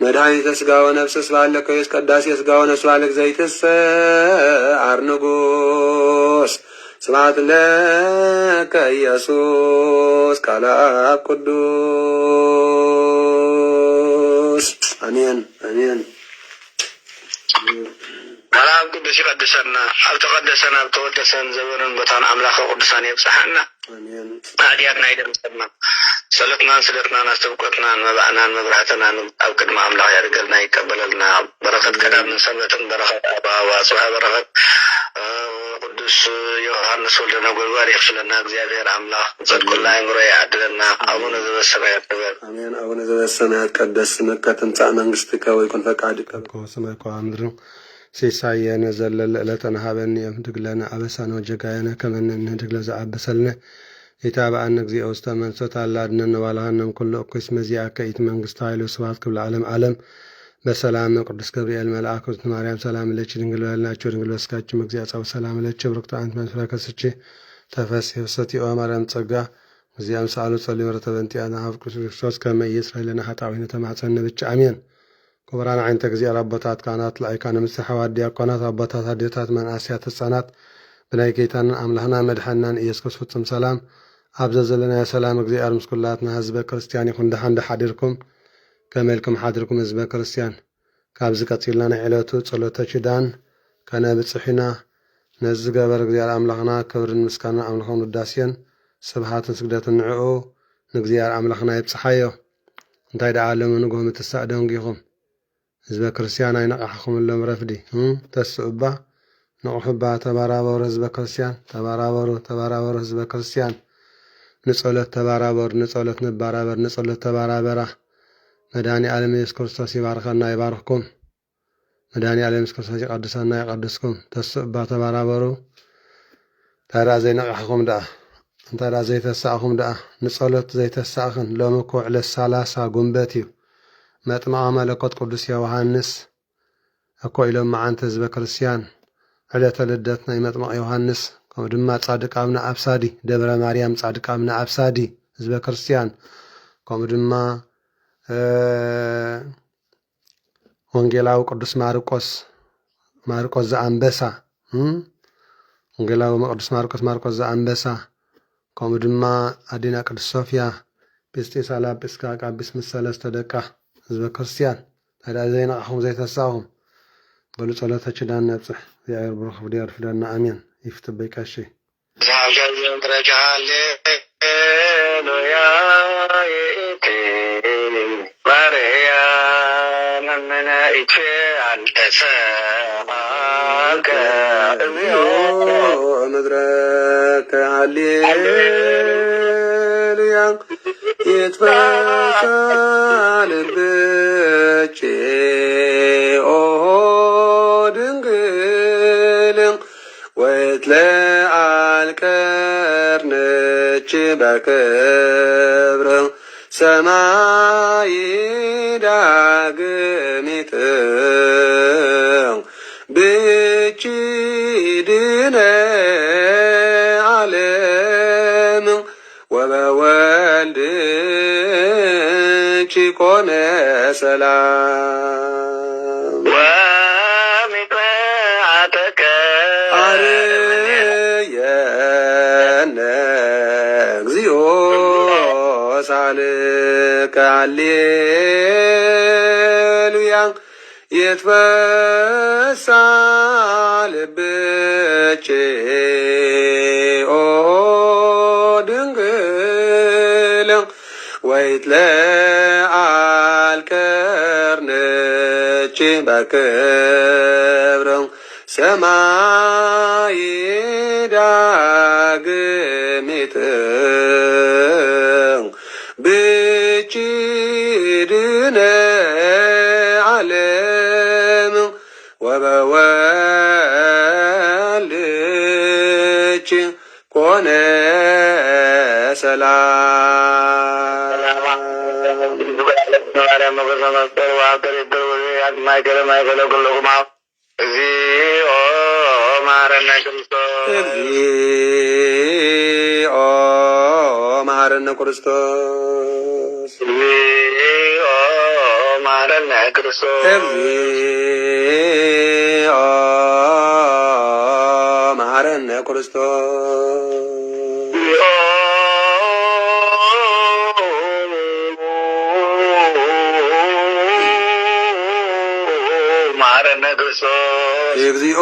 መድኃኒተ ሥጋ ወነፍስ ስብሐት ለከ ኢየሱስ ቀዳሴ ሥጋ ወነፍስ ስብሐት ለከ ዘይትሰዓር ንጉሥ ስብሐት ለከ ኢየሱስ ቃለ አብ ቅዱስ አሜን አሜን መልአክ ቅዱስ ይቀድሰና ኣብ ተቀደሰን ኣብ ተወደሰን ዘበኑን ቦታን ኣምላኽ ቅዱሳን የብፅሓና ሃዲያትና ይደምሰልና ሰለትናን ስደትናን ኣስተብቆትናን መባእናን መብራህትናን ኣብ ቅድሚ ኣምላኽ ያድርገልና ይቀበለልና በረኸት ቀዳምን ሰንበትን በረኸት ኣባዋ ጽባሕ በረኸት ቅዱስ ዮሐንስ ወልደ ነጎድጓድ ይኽፍለና እግዚአብሔር ኣምላኽ ጽድቁና ይምሮ ያዕድለና ኣቡነ ዘበሰማያት ይበል አሜን አቡነ ዘበሰማያት ይትቀደስ ስምከ ትምጻእ መንግሥትከ ወይኩን ፈቃድከ በከመ በሰማይ ከመ በምድር ሲሳየነ ዘለለ ዕለተና ሀበኒ የምድግ ለነ አበሳነ ወጀጋየነ ከመ ንህድግ ለዘአበሰልነ ኢታብአነ እግዚኦ ውስተ መንሶት አላድነነ ባልሃነም ኩሉ እኩይ እስመ ዚአከ ኢት መንግሥተ ኃይል ወስብሐት ክብለ ዓለም ዓለም በሰላም ቅዱስ ገብርኤል መልአክ ውስጥ ማርያም ሰላም ለች ድንግል በልናቸው ድንግል በስጋችሁ መግዚያ ጻው ሰላም ለች ብሩክት አንት መንፈራ ከስቼ ተፈስሒ ፍሰትዮ ማርያም ጸጋ እግዚአብሔር ሰአሉ ጸልዩ ምሕረተ በእንቲአነ ሀብ ክርስቶስ ከመ ኢየሱስ ለነ ኃጣውኢነ ተማጸነ ብቻ አሜን ክቡራን ዓይነተ እግዚአብሔር አቦታት ካህናት ላይካነ ምሰሐዋት ዲያቆናት አቦታት አዴታት መንአስያት ህፃናት ብናይ ጌታን አምላኽና መድሓኒናን ኢየሱስ ክርስቶስ ፍጹም ሰላም ኣብዘ ዘለና ሰላም እግዚአብሔር ምስ ኩላትና ህዝበ ክርስቲያን ይኹን ደሓን ሓዲርኩም ከመልኩም ሓዲርኩም ህዝበ ክርስቲያን ካብዚ ቀፂልና ናይ ዕለቱ ጸሎተ ኪዳን ከነብፅሒና ነዚ ገበር እግዚአብሔር አምላኽና ክብርን ምስጋናን ኣምልኾን ውዳሴን ስብሓትን ስግደትን ንዕኡ ንእግዚአብሔር አምላኽና ይብፅሓዮ እንታይ ደኣ ሎሚ ንጎ ምትሳእ ደንጊኹም ህዝበ ክርስቲያን ኣይነቕሕኹምሎም ረፍዲ ተስኡባ ንቑሕባ ተባራበሩ ህዝበ ክርስቲያን ተባራበሩ ህዝበ ክርስቲያን ንጸሎት ተባራበሩ ንጸሎት ንባራበር ንጸሎት ተባራበራ መድኃኒ ዓለም ኢየሱስ ክርስቶስ ይባርከና ይባርክኩም መድኃኒ ዓለም ኢየሱስ ክርስቶስ ይቀድሰና ይቀድስኩም ተስኡባ ተባራበሩ ታዲያ ዘይነቕሕኹም ደኣ እንታዳ ዘይተሳእኹም ደኣ ንጸሎት ዘይተሳእኽን ሎሚ ኩዕለ 30 ጉንበት እዩ መጥምቐ መለኮት ቅዱስ ዮሃንስ እኮ ኢሎም መዓንቲ ህዝበ ክርስቲያን ዕለተ ልደት ናይ መጥምቕ ዮሃንስ ከምኡ ድማ ጻድቅ አቡነ አብሳዲ ደብረ ማርያም ጻድቅ አቡነ አብሳዲ ህዝበ ክርስቲያን ከምኡ ድማ ወንጌላዊ ቅዱስ ማርቆስ ዘአንበሳ ወንጌላዊ ቅዱስ ማርቆስ ዘአንበሳ ከምኡ ድማ አዲና ቅዱስ ሶፊያ ጲስጢሳላ ጲስካ ቃቢስ ምስ ሰለስተ ደቃ ህዝበ ክርስቲያን ታዲያ ዘይነቕሕኹም ዘይተሳእኹም በሉ ጸሎተ ኪዳን ነብጽሕ እግዚአብሔር ብሩኽ ፍዲር ፍደና አሜን ይፍትበይ ቀሺ ሃሌሉያ ይእቲ ማርያም እምነ ኢትዮጵያን ተሰአልከ እግዚኦ ምድረከ ሃሌሉያ ይትፈጸም ልብኪ ኦ ድንግል ወይትለዓል ቀርንኪ በክብር ሰማይ ዳግሚት ብኪ ድነ ዓለም ወበወልድኪ ኮነ ሰላም ወሚጥዓተከ አርየነ እግዚኦ ሳልከ ሃሌሉያ ይትፈሳ ልብኪ ኦ ድንግል ወይትለዓል ቀርንኪ በክብር ሰማይ ዳግሚት ብኪ ድነ ዓለም ወበወልድኪ ኮነ ሰላም እግዚኦ መሐረነ ክርስቶስ እግዚኦ መሐረነ ክርስቶስ እግዚኦ መሐረነ ክርስቶስ እግዚኦ መሐረነ ክርስቶስ መሐረነ ክርስቶስ እግዚኦ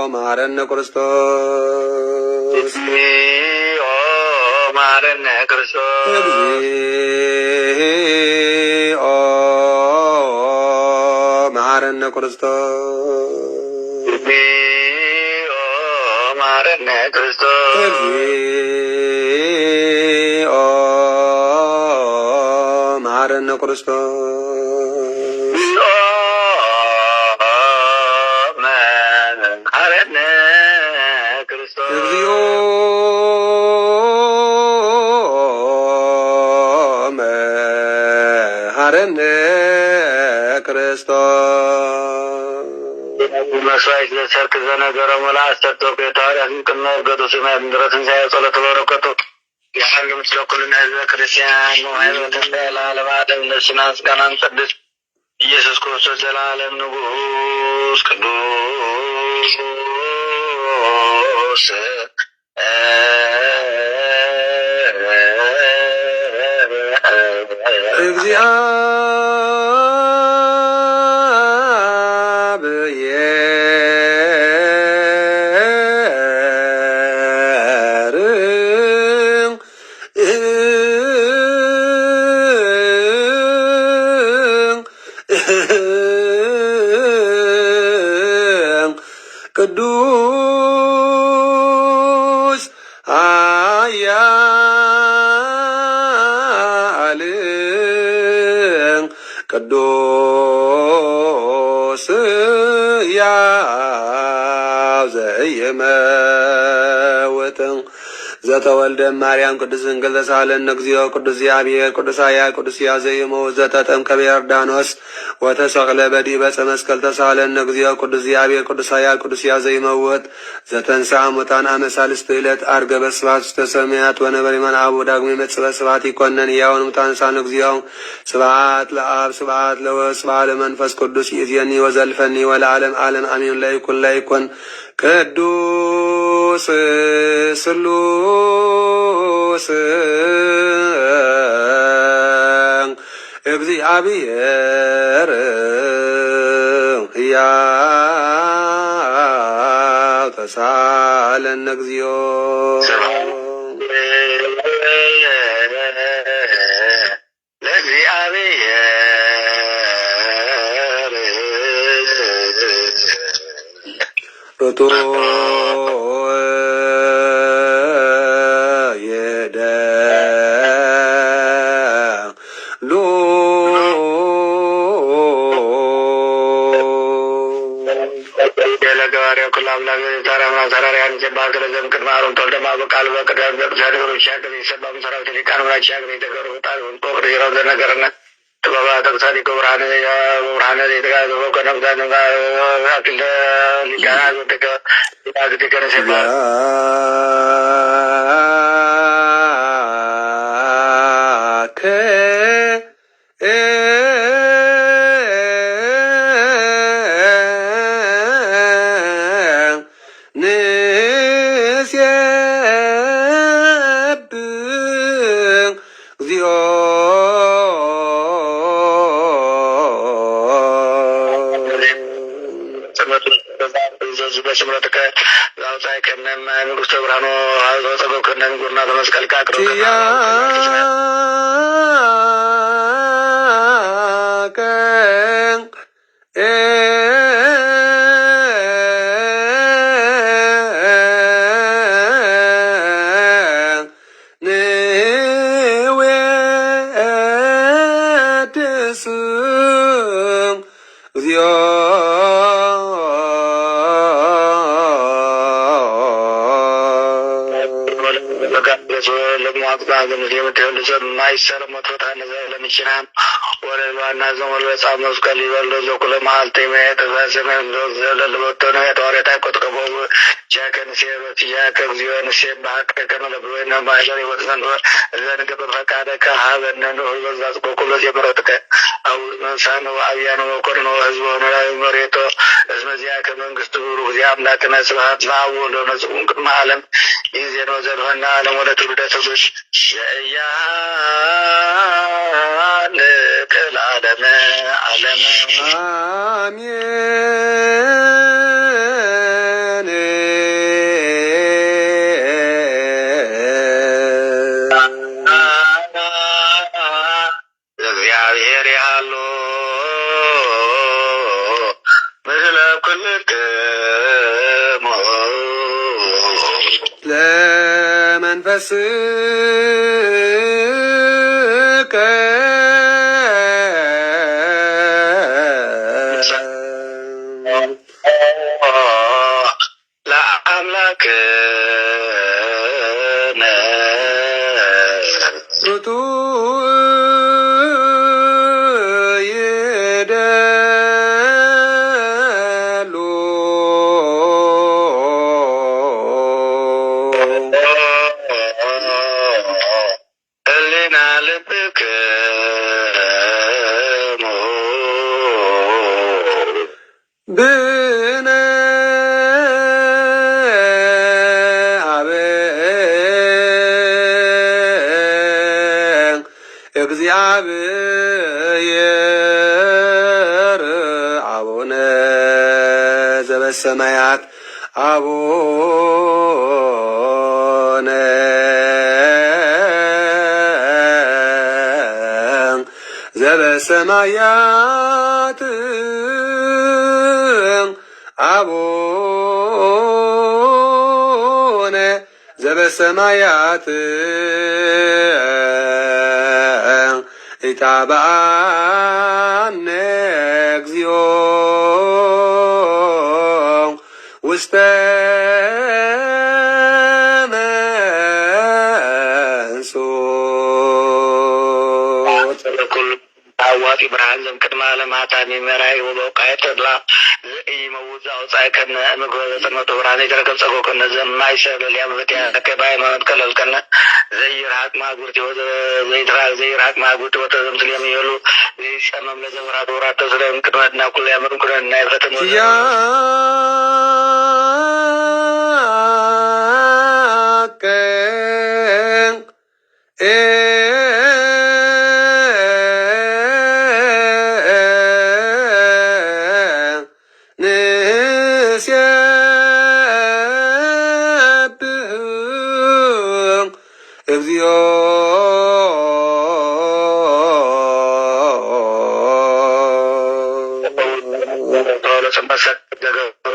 መሐረነ ክርስቶስ እግዚኦ መሐረነ ክርስቶስ እግዚኦ መሐረነ ክርስቶስ እግዚኦ መሐረነ ክርስቶስ እግዚኦ መሐረነ ክርስቶስ መሐረነ ክርስቶስ እግዚኦ መሐረነ ክርስቶስ መስዋዕት ለሰርክ ዘነገረ ሙላ አስተርቶክ የታሪያት ምቅና እርገጡ ስማያት ምድረትን ሳያ ጸሎት በረከቱ ያሉ ምስለ ኩልና ህዝበ ክርስቲያን ሃይማኖት ለዓለም ዓለም ነስና ምስጋናን ቅዱስ ኢየሱስ ክርስቶስ ዘላለም ንጉሥ ቅዱስ ቅዱስ ኃያል ቅዱስ ሕያው ዘኢይመውት ዘተወልደ ማርያም ቅዱስ ድንግል ተሳሃለነ እግዚኦ ቅዱስ እግዚአብሔር ቅዱስ ኃያል ቅዱስ ሕያው ዘኢይመውት ዘተጠምቀ በዮርዳኖስ ወተሰቅለ በዲበ ዕፀ መስቀል ተሳሃለነ እግዚኦ ቅዱስ እግዚአብሔር ቅዱስ ኃያል ቅዱስ ሕያው ዘኢይመውት ዘተንሥአ እሙታን አመ ሣልስት ዕለት ዐርገ በስብሐት ውስተ ሰማያት ወነበረ እምአብ ወዳግመ ይመጽእ በስብሐት ይኰነን ሕያውን ሙታን ሳነ እግዚኦ ስብሐት ለአብ ስብሐት ለወልድ ስብሐት ለመንፈስ ቅዱስ ይእዜኒ ወዘልፈኒ ወለዓለመ ዓለም አሜን። ለይኩን ቅዱስ ስሉስ እግዚአብሔር ሕያው ተሳሃለነ እግዚኦ ርቱዕ እግዚአብሔር አቡነ ዘበሰማያት አቡነ ዘበሰማያት አቡነ ዘበሰማያት ኢታብአነ እግዚኦ ውስተ አዋቂ ብርሃን ዘምቅድመ ዓለማት አሚመራይ ወበውቃየ ተድላ ዘኢመውት አውጻእከነ እምግበ ዘጽንዕቱ ብርሃን የተረከብ ጸጎከነ ዘማይሰብል ያመፍትያ ከበሃይማኖት ከለልከነ ዘይርሃቅ ማጉርቲ ዘይርሃቅ ማጉርቲ ወተዘምስል የሚሉ ዘይሰመም ለዘምራት ወራት ተስለም ቅድመትና ኩሉ ያመሩን ኩለና ይፈተሙ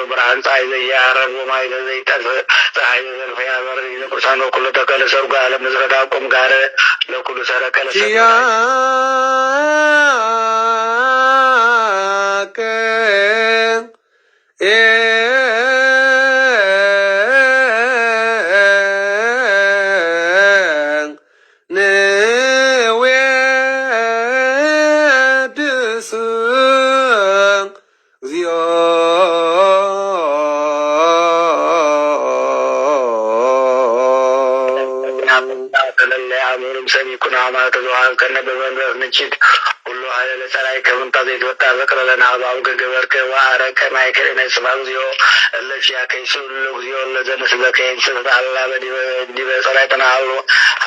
ብርሃን ፀሐይ ዘያረብ ወማይ ዘይጠፍ ፀሐይ ዘልፈያ በር ለቁርሳን ወኩሉ ተከለ ሰርጓ ለምዝረዳ ቆም ጋር ለኩሉ ሰረቀለ ሰሚኩና ማለት ዘዋን ከነ በመንበር ንችት ሁሉ ሀይለ ለጸላይ ከመምጣት የተወጣ በቅረለና አባው ገበርከ ወአረከ ማይከል ነስማግዚዮ ለሽያ ከይሱ ለግዚዮ ለዘነስ በከይን ስብታላ በዲበ ጸላይ ተናውሮ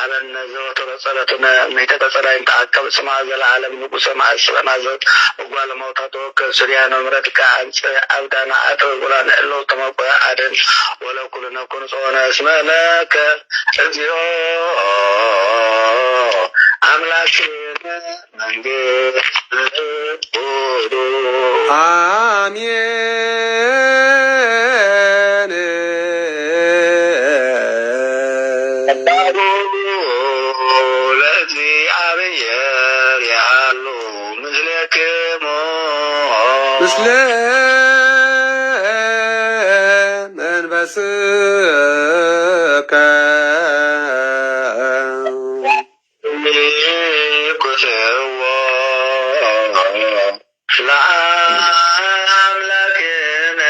አለነ ዘወተረ ጸለቱነ ሚተጸላይ ተአከብ ስማ ዘላለም ንጉሰ ማስበና ዘት ወጓለ ማውታቶ ከሱሪያ ነው ምረት ከአንጽ አብዳና አጥቁላን እለው ተመቆ አደን ወለኩልነ ኩን ጾነ እስመለከ እግዚኦ አምላክነ መንግስት አሜን ለእግዚአብሔር ያሉ ምስለክሙ ምስለ መንፈስከ ለአምላክነ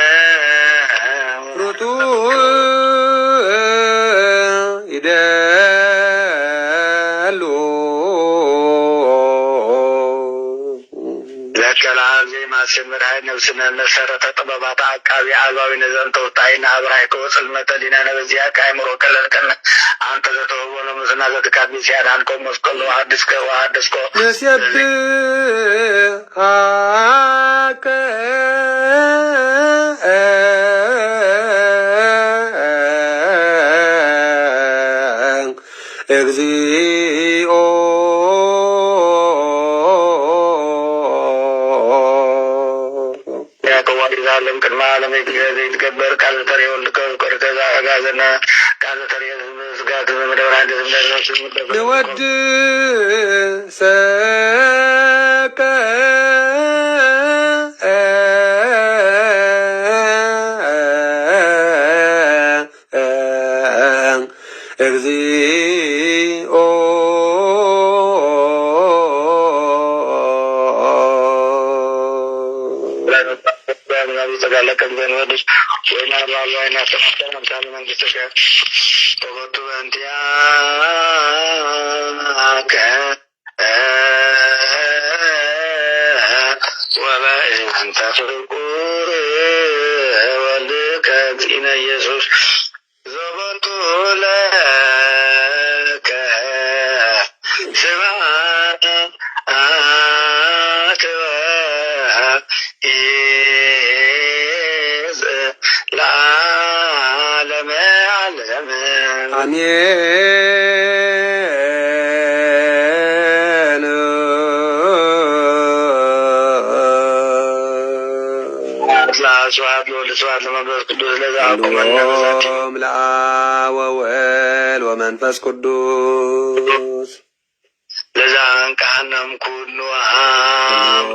ሩቱ ይደሉ ለከላዚ ማስምራይ ነፍስነ መሰረተ ጥበባት አቃቢ አልባዊ ነዘንተ ወጣይና አብራይ ከወጽልመተ ሊነነ በዚያ ካይምሮ ከለልከነ አንተ ዘተወለ መስና ዘተካቢ ሲያዳን ኮመስቀሎ አዲስከ ወአዲስኮ ነስየብ አከ እግዚኦ ያከዋዲዛለም ቅድመ ዓለም ዘይትገበር ቃል ተሬ ወልከ ከርተዛ አጋዘና ቃል ተሬ ስጋት መደብራን ደምደረሱ ለወድ ሰከ እግዚኦ ተጋለቀን በንወድሽ ወይና ባሏይና ተማከረ ምሳሌ መንግስትከ ተወቱ በእንቲአከ ወበእንተ ፍቁር ወልድከ እግዚእነ ኢየሱስ ዘቦቱ ለከ ስብሐት ለዓለመ ዓለም አሜን። ስብሐት ለወልድ ስብሐት ለመንፈስ ቅዱስ ለዘአቆመነ ለአብ ወወልድ ወመንፈስ ቅዱስ ለዛንቃ ገሃነም ኩሉ አም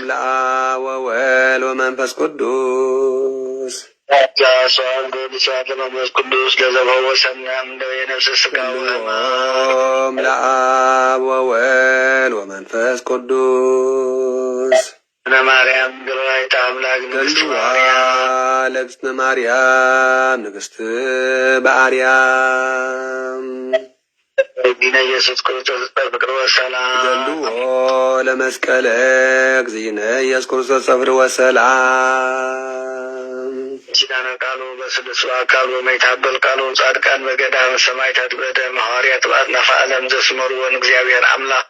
ለአብ ወወልድ ወመንፈስ ቅዱስ ያሷን በልሳት መንፈስ ቅዱስ ለዘፈወሰና እንደው የነፍስ ስጋ ወሕማም ለአብ ወወልድ ወመንፈስ ቅዱስ ለማርያም ግብራዊተ አምላክ ንግሥት ማርያም ለእግዝእትነ ማርያም ንግሥት በአርያም ዲነ ኢየሱስ ክርስቶስ ፍቅር ወሰላም ዘልዎ ለመስቀለ እግዚእነ ኢየሱስ ክርስቶስ ፍቅር ወሰላም ኪዳነ ቃሉ በስልሱ አካሉ በማይታበል ቃሉ ጻድቃን በገዳመ ሰማዕታት በደም ሐዋርያት በአጥናፈ ዓለም ዘስመሩወን እግዚአብሔር አምላክ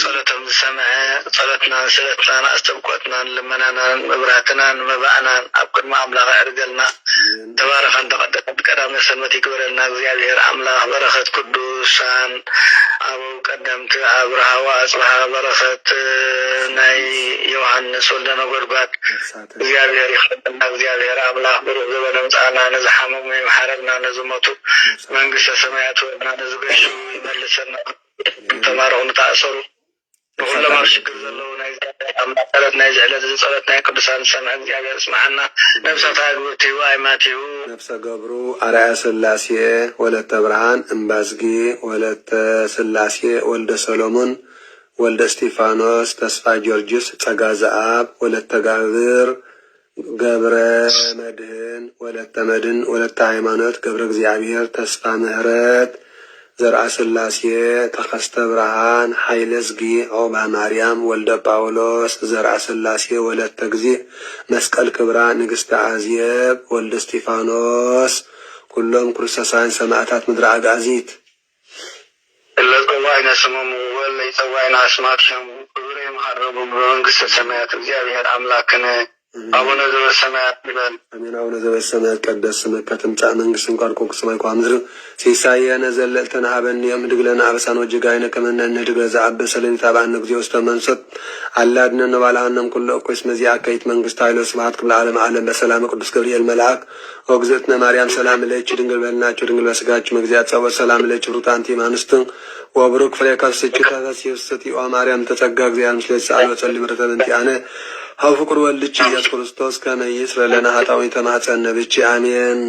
ጸሎተም ሰማዕ ጸሎትናን ስለትናን አስተብቆትናን ልመናናን መብራትናን መባእናን ኣብ ቅድመ አምላክ ያድርገልና ተባረኸን ተቀደሰት ቀዳመ ሰንበት ይግበረልና እግዚአብሔር አምላክ በረኸት ቅዱሳን አበው ቀደምቲ አብርሃ ወአጽብሃ በረኸት ናይ ዮሐንስ ወልደ ነጎድጓድ እግዚአብሔር ይኽፈልና እግዚአብሔር አምላክ ብሩህ ዘበነ ምጽአና ነዝሓመሙ ይመሓረና ነዝሞቱ መንግስተ ሰማያት ወና ነዝገሹ ይመልሰና ተማረኹም ተኣሰሩ ብኩሎም ኣብ ሽግር ዘለዉ ናይ አምላክ ጸሎት ናይ ዝዕለት እዚ ጸሎት ናይ ቅዱሳን ሰምዐ እግዚአብሔር እስማዓና ነብሳት አግብርቲሁ ኣይማቲሁ ነፍሰ ገብሩ አርአያ ሥላሴ ወለተ ብርሃን እምባዝጊ ወለተ ሥላሴ ወልደ ሰሎሞን ወልደ እስጢፋኖስ ተስፋ ጊዮርጊስ ጸጋ ዘአብ ወለተ ጋብር ገብረ መድህን ወለተ መድን ወለተ ሃይማኖት ገብረ እግዚአብሔር ተስፋ ምህረት ዘርአ ሥላሴ ተኸስተ ብርሃን ኃይለ ዝጊ ዖባ ማርያም ወልደ ጳውሎስ ዘርአ ሥላሴ ወለተ እግዚእ መስቀል ክብራ ንግሥተ አዝየብ ወልደ እስጢፋኖስ ኩሎም ክርስቶሳውያን ሰማዕታት ምድረ አጋዚት እለ ጸዋዕነ ስሞሙ ወለ ይጸዋዕነ አስማትهم ክብረ ይመሃረቡ በመንግስተ ሰማያት እግዚአብሔር አምላክን አቡነ ዘበሰማያት ይበል። አሜን። አቡነ ዘበሰማያት ይትቀደስ ስምከ ትምጻእ መንግሥትከ ወይኩን በሰማይ ከማሁ በምድር ሲሳየነ ዘለልተነ ሀበነ ዮም ህድግ ለነ አበሳነ ወጌጋየነ ከመ ንሕነግ ለዘአበሰ ለነ ኢታብአነ እግዚኦ ውስተ መንሱት አላ አድኅነነ ባልሃነም ኩሎ እኩይ እስመ ዚአከ ይእቲ መንግሥት ኃይል ወስብሐት ክብረ ዓለመ ዓለም በሰላም ቅዱስ ገብርኤል መልአክ ወእግዝእትነ ማርያም ሰላም ለኪ ድንግል በልናችሁ ድንግል በሥጋችሁ መግዚአት ጸወት ሰላም ለኪ ብሩክት አንቲ እምአንስት ወብሩክ ፍሬ ከርሥኪ ተፈሥሒ ፍስሕት ኦ ማርያም ተጸጋ እግዚአብሔር ምስሌኪ ሰአሊ ወጸልዪ ምሕረተ በእንቲአነ ሀብ ፍቁር ወልድኪ ኢየሱስ ክርስቶስ ከመ ይስረይ ለነ ኃጣውኢነ ተማኅፀነ ብኪ አሜን።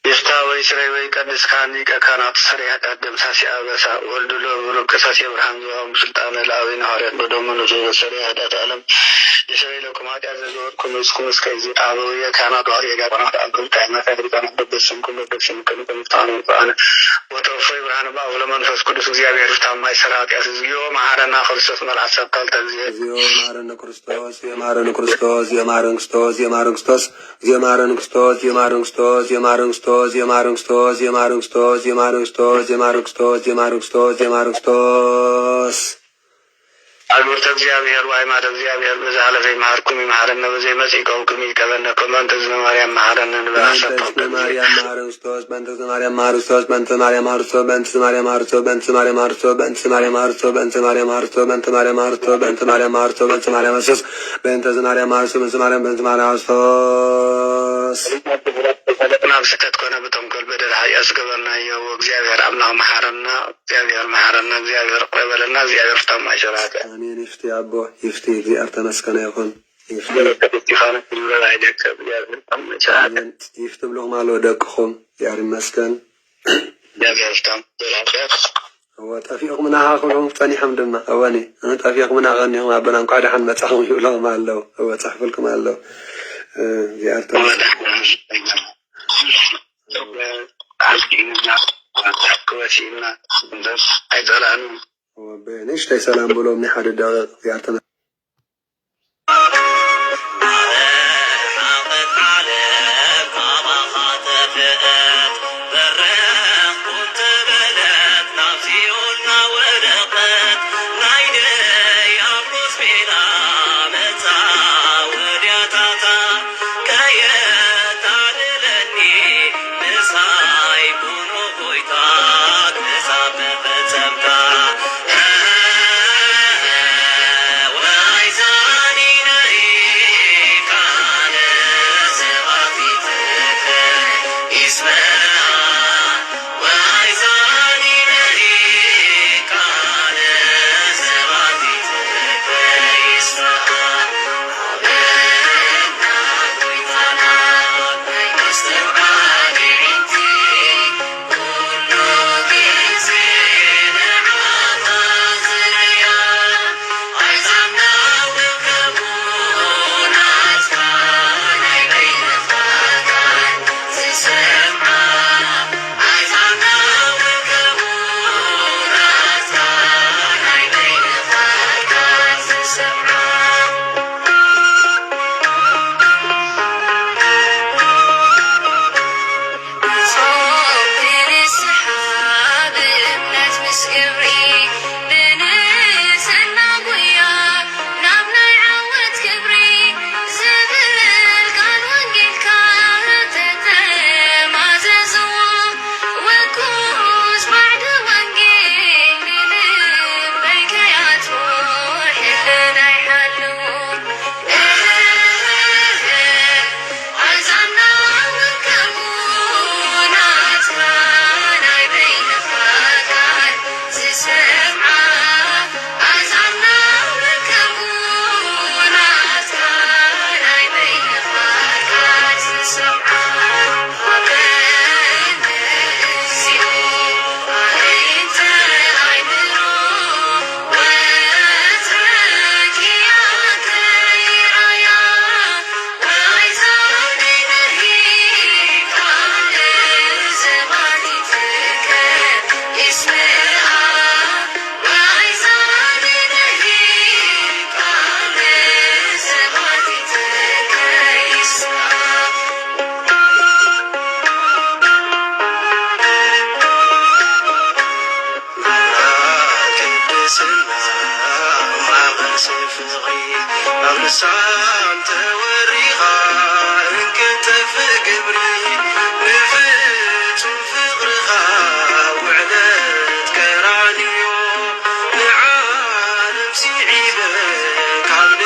ይፍታ ወይ ስረይ ወይ ቀድስ ካህን ሊቀ ካህናት ሰሪያ ደምሳሴ አበሳ ወልድ ለብሩክ ቀሳሴ ብርሃን ዘዋም ስልጣነ ለአብይነ ሐዋርያት በደመኑ ዘሰሪያ ኃጢአተ ዓለም የሰረይ ለኩም ኃጢአት ዘዘወርኩም እስኩም እስከዚ አበው የካህናት ዋር የጋባናት አገልግሎት አይነት አድርጋናት በበስምኩም በበስምኩም ከምፍታኑ ቃነ ወተወፈይ ብርሃን በአብ ለመንፈስ ቅዱስ እግዚአብሔር ፍታማይ ሰራ ኃጢአት እግዚኦ መሐረና ክርስቶስ መልአክ ሰብካል ተግዚእ እግዚኦ መሐረነ ክርስቶስ የማረነ ክርስቶስ የማረን ክርስቶስ የማረን ክርስቶስ የማረን ክርስቶስ የማረን ክርስቶስ የማረን ክርስቶስ የማረን ክርስቶስ የማረን ክርስቶስ የማረን ክርስቶስ የማረን ክርስቶስ የማረን ክርስቶስ የማረን ክርስቶስ አግብርተ እግዚአብሔር ወአእማደ እግዚአብሔር በዛለፈ ይመሃርኩም ይመሃረነ በዘይ መጽኢቀውኩም ይቀበነ ከመንተ ዝነ ማርያም መሐረነ ንበአሰብተ ማርያም መሐረነ ክርስቶስ በእንተ ማርያም መሐረነ ክርስቶስ በእንተ ማርያም መሐረነ ክርስቶስ በእንተ ማርያም መሐረነ ክርስቶስ በእንተ ማርያም መሐረነ ክርስቶስ በእንተ ማርያም መሐረነ ክርስቶስ በእንተ ማርያም መሐረነ ክርስቶስ በእንተ ማርያም መሐረነ ክርስቶስ በእንተ ማርያም መሐረነ ክርስቶስ በእንተ ማርያም መሐረነ ክርስቶስ በእንተ ዝናርያም መሐረነ ክርስቶስ በእንተ ማርያም በእንተ ማርያም ክርስቶስ ፈለጥና ብስከት ኮነ በተንኮል በደል ኃጢአት ገበርና የው እግዚአብሔር አምላክ መሐረና እግዚአብሔር መሐረና እግዚአብሔር ቆይበለና እግዚአብሔር ፍታማይ ሰራ አሜን። ይፍቲ አቦ ይፍቲ እግዚአብሔር ተመስገነ ይሁን። ይፍቲ ብለኩም አለ ደቅኹም እግዚአብሔር ይመስገን። ጠፊኹም ናሃኽሎም ፀኒሖም ድማ እወኒ ጠፊኹም ናቐኒኹም ኣበና እንኳ ድሓን መጻኹም ይብሎም ኣለው ፅሕፍልኩም ኣለው እግዚአብሔር ተመስገነ ንእሽተይ ሰላም ብሎም ናይ ሓደ ደቂቕ እግዚአብሔር أمسان توريها إنك تفق بري نفت فقرها وعلت كرانيو لعالم سعيبك عبد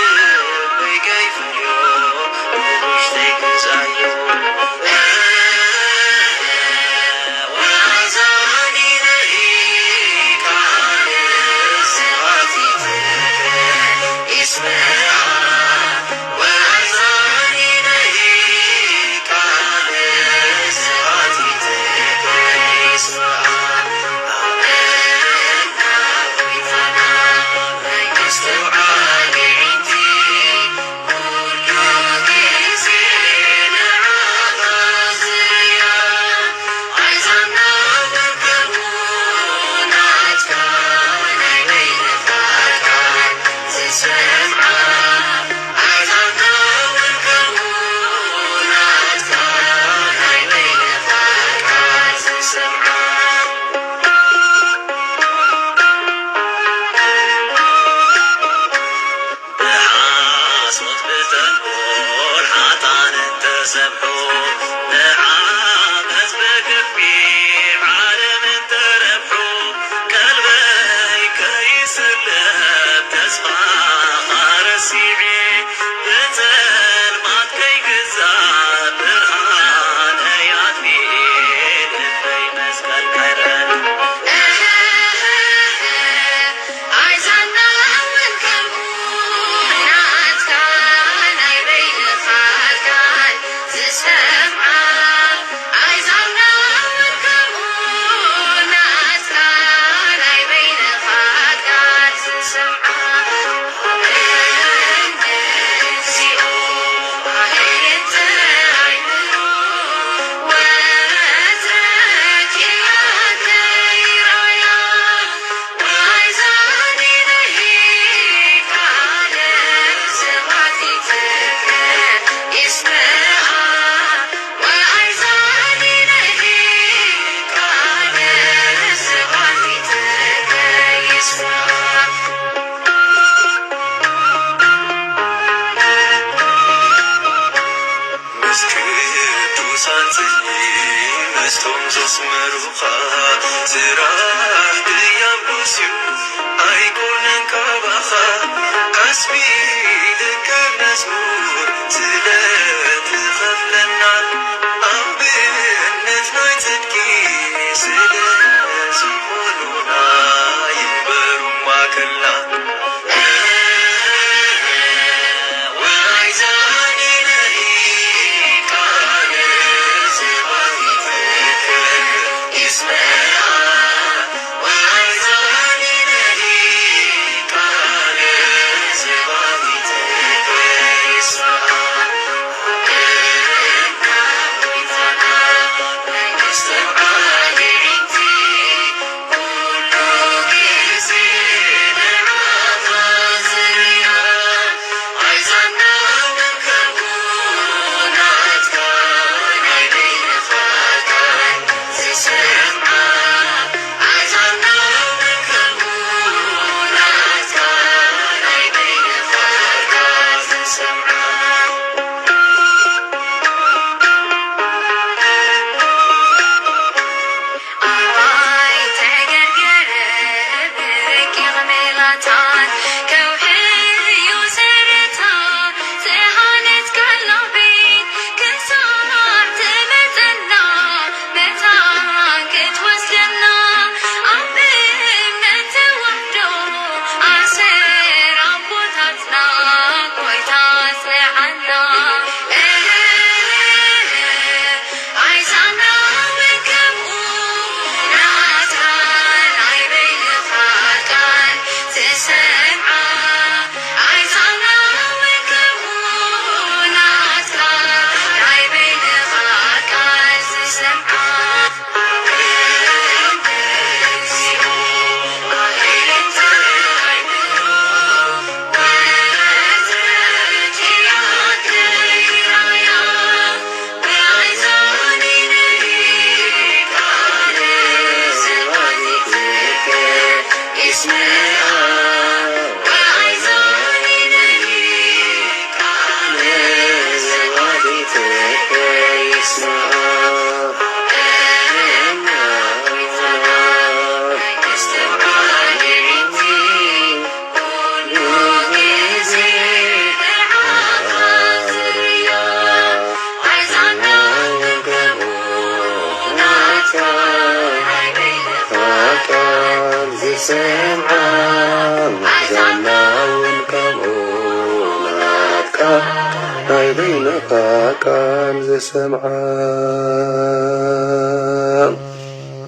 بكيف اليوم ومشتك زايو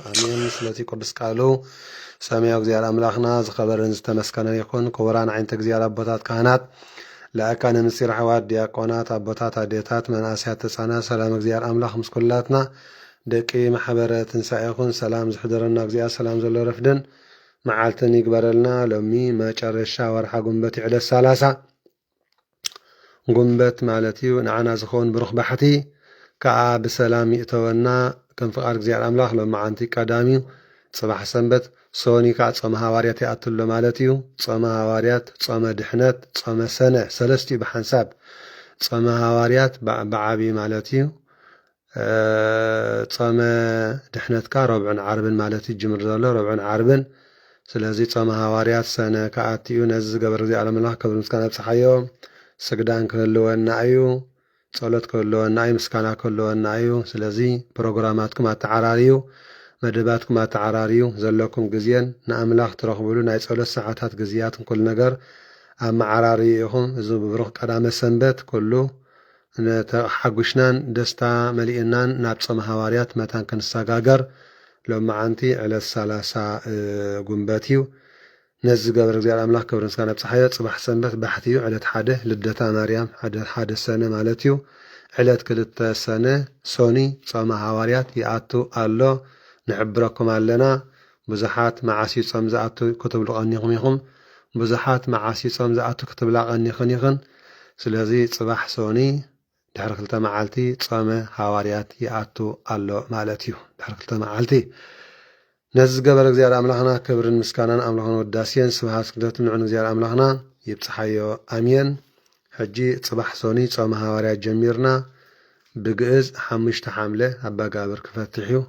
አሜን። ስለዚህ ቅዱስ ቃሉ ሰማያዊ እግዚአብሔር አምላኽና ዝኸበረን ዝተመስከነ ይኹን። ክቡራን ዓይነተ እግዚአብሔር አቦታት ካህናት፣ ለአካነ ምስጢር ኣሕዋት ዲያቆናት፣ አቦታት አዴታት፣ መናእስያት ህፃናት፣ ሰላም እግዚአብሔር አምላኽ ምስ ኩላትና ደቂ ማሕበረ ትንሣኤ ይኹን። ሰላም ዝሕድረና እግዚአብሔር ሰላም ዘሎ ረፍድን መዓልትን ይግበረልና። ሎሚ መጨረሻ ወርሓ ጉንበት ዕለት 30 ጉንበት ማለት እዩ። ንዓና ዝኸውን ብሩኽ ባሕቲ ከዓ ብሰላም ይእተወና ከም ፍቃድ እግዚአብሔር አምላኽ። ሎሚ ዓንቲ ቀዳሚ ጽባሕ ሰንበት ሶኒ ከዓ ጾመ ሃዋርያት ይኣትሎ ማለት እዩ። ጾመ ሃዋርያት፣ ጾመ ድሕነት፣ ጾመ ሰነ ሰለስቲኡ ብሓንሳብ ጾመ ሃዋርያት ብዓብዪ ማለት እዩ። ጾመ ድሕነትካ ረብዑን ዓርብን ማለት እዩ ጅምር ዘሎ ረብዑን ዓርብን። ስለዚ ጾመ ሃዋርያት ሰነ ከኣቲ እዩ። ነዚ ዝገበረ እግዚአብሔር አምላኽ ክብሪ ምስጋና ኣብፅሓዮ። ስግዳን ክህልወና እዩ፣ ጸሎት ክህልወና እዩ፣ ምስጋና ክህልወና እዩ። ስለዚ ፕሮግራማትኩም ኣተዓራርዩ፣ መደባትኩም ኣተዓራርዩ፣ ዘለኩም ግዜን ንኣምላኽ ትረኽብሉ ናይ ጸሎት ሰዓታት ግዜያትን ኩሉ ነገር ኣመዓራርዩ ኢኹም። እዚ ብብሩኽ ቀዳመ ሰንበት ኩሉ ሓጒሽናን ደስታ መሊእናን ናብ ጾመ ሃዋርያት መታን ክንሰጋገር ሎሚ ዓንቲ ዕለት 30 ጉንበት እዩ። ነዚ ዝገበረ እግዚአብሔር አምላኽ ክብሪ ምስጋና ኣብፅሓዮ። ጽባሕ ሰንበት ባሕቲ እዩ። ዕለት 1 ልደታ ማርያም ሓደ ሰነ ማለት እዩ። ዕለት 2 ሰነ ሶኒ ጾመ ሃዋርያት ይኣቱ ኣሎ። ንሕብረኩም ኣለና ብዙሓት መዓሲ ጾም ዝኣቱ ክትብሉ ቀኒኹም ኢኹም፣ ብዙሓት መዓሲ ጾም ዝኣቱ ክትብላ ቀኒኽን ኢኽን። ስለዚ ጽባሕ ሶኒ ድሕሪ 2 መዓልቲ ጾመ ሃዋርያት ይኣቱ ኣሎ ማለት እዩ። ድሕሪ 2 መዓልቲ ነዚ ዝገበረ እግዚአብሔር አምላኽና ክብርን ምስጋናን ኣምልኾን ወዳስየን ስብሃት ስግደትን ንዑን እግዚአብሔር አምላኽና ይብፅሓዮ ኣምየን። ሕጂ ጽባሕ ሶኒ ጾመ ሃዋርያት ጀሚርና ብግእዝ 5 ሓምለ ኣባጋብር ክፈትሕ እዩ።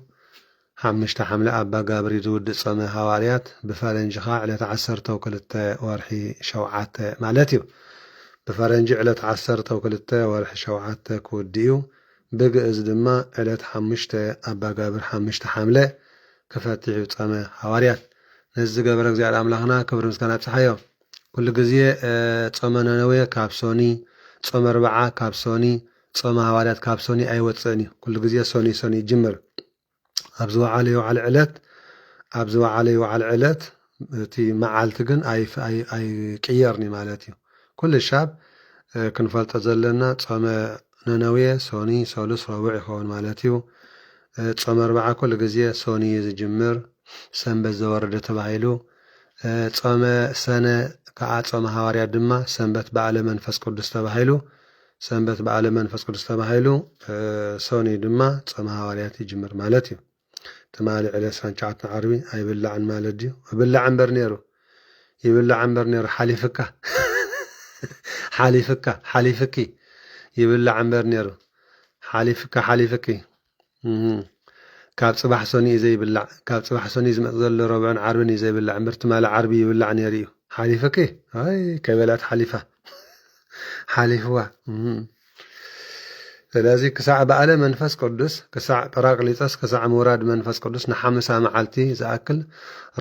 5 ሓምለ ኣባጋብር ዝውድእ ጾመ ሃዋርያት ብፈረንጂ ኸ ዕለት 12 ወርሒ 7 ማለት እዩ። ብፈረንጂ ዕለት 12 ወርሒ 7 ክውድእ እዩ። ብግእዝ ድማ ዕለት 5 ኣባጋብር 5 ሓምለ ክፈትሕ ጾመ ሃዋርያት። ነዚ ዝገበረ እግዚአብሔር አምላኽና ክብሪ ምስጋና ኣብፅሓዮ። ኩሉ ግዜ ጾመ ነነዌ ካብ ሶኒ፣ ጾመ ኣርብዓ ካብ ሶኒ፣ ጾመ ሃዋርያት ካብ ሶኒ ኣይወፅእን እዩ። ኩሉ ግዜ ሶኒ ሶኒ ይጅምር። ኣብ ዝወዓለ ይወዓል ዕለት እቲ መዓልቲ ግን ኣይቅየርኒ ማለት እዩ። ኩሉ ሻብ ክንፈልጦ ዘለና ጾመ ነነዌ ሶኒ ሰሉስ ረቡዕ ይኸውን ማለት እዩ። ጾመ ኣርብዓ ኩሉ ግዜ ሶኒ ዝጅምር ሰንበት ዘወረደ ተባሂሉ፣ ጾመ ሰነ ከዓ ጾመ ሃዋርያት ድማ ሰንበት በዓለ መንፈስ ቅዱስ ተባሂሉ፣ ሰንበት በዓለ መንፈስ ቅዱስ ተባሂሉ ሶኒ ድማ ጾመ ሃዋርያት ይጅምር ማለት እዩ። ትማሊ ዕለት 29 ዓርቢ ኣይብላዕን ማለት እዩ። ይብላዕ እምበር ነይሩ ይብላዕ እምበር ነይሩ ሓሊፍካ ሓሊፍኪ ይብላዕ እምበር ነይሩ ሓሊፍኪ ካብ ጽባሕ ሶኒ እዩ ዘይብላዕ። ካብ ጽባሕ ሶኒ ዝመጽእ ዘሎ ረብዑን ዓርብን እዩ ዘይብላዕ እምበር ትማሊ ዓርቢ ይብላዕ ነይሩ እዩ። ሓሊፍኪ ኣይ ከበላት ሓሊፍዋ። ስለዚ ክሳዕ በዓለ መንፈስ ቅዱስ ክሳዕ ጰራቅሊጦስ ክሳዕ ምውራድ መንፈስ ቅዱስ ንሓሙሳ መዓልቲ ዝኣክል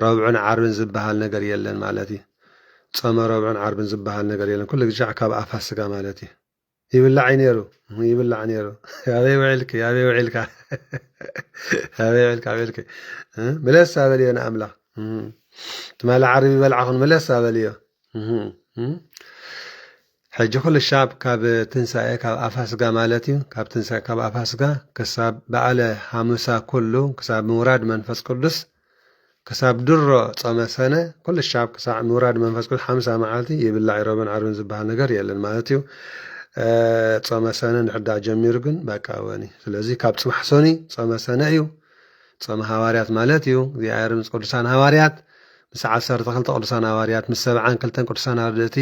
ረብዑን ዓርብን ዝበሃል ነገር የለን ማለት እዩ። ጾመ ረብዑን ዓርብን ዝበሃል ነገር የለን። ኩሉ ግዜ ካብ ኣፋ ስጋ ማለት እዩ። ይብላዕ ነይሩ ኣበይ ውዒልካ መለስ ኣበልዮ ንኣምላኽ ትማሊ ዓርቢ በልዓኹን መለስ ኣበልዮ። ሕጂ ኩሉ ሻብ ካብ ትንሳኤ ካብ ኣፋስጋ ማለት እዩ። ካብ ትንሳኤ ካብ ኣፋስጋ ክሳብ በዓለ ሓሙሳ ኩሉ ክሳብ ምውራድ መንፈስ ቅዱስ ክሳብ ድሮ ጾመ ሰነ ኩሉ ሻብ ክሳብ ምውራድ መንፈስ ቅዱስ 50 መዓልቲ ይብላዕ ረብዑን ዓርብን ዝበሃል ነገር የለን ማለት እዩ። ጾመ ሰነ ንሕዳእ ጀሚሩ ግን በቃ ወኒ። ስለዚ ካብ ጽባሕ ሶኒ ጾመ ሰነ እዩ። ጾመ ሃዋርያት ማለት እዩ። እግዚአብሔር ምስ ቅዱሳን ሃዋርያት ምስ 12 ቅዱሳን ሃዋርያት ምስ 72 ቅዱሳን ኣርድእቲ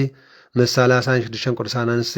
ምስ 36 ቅዱሳን ኣንስቲ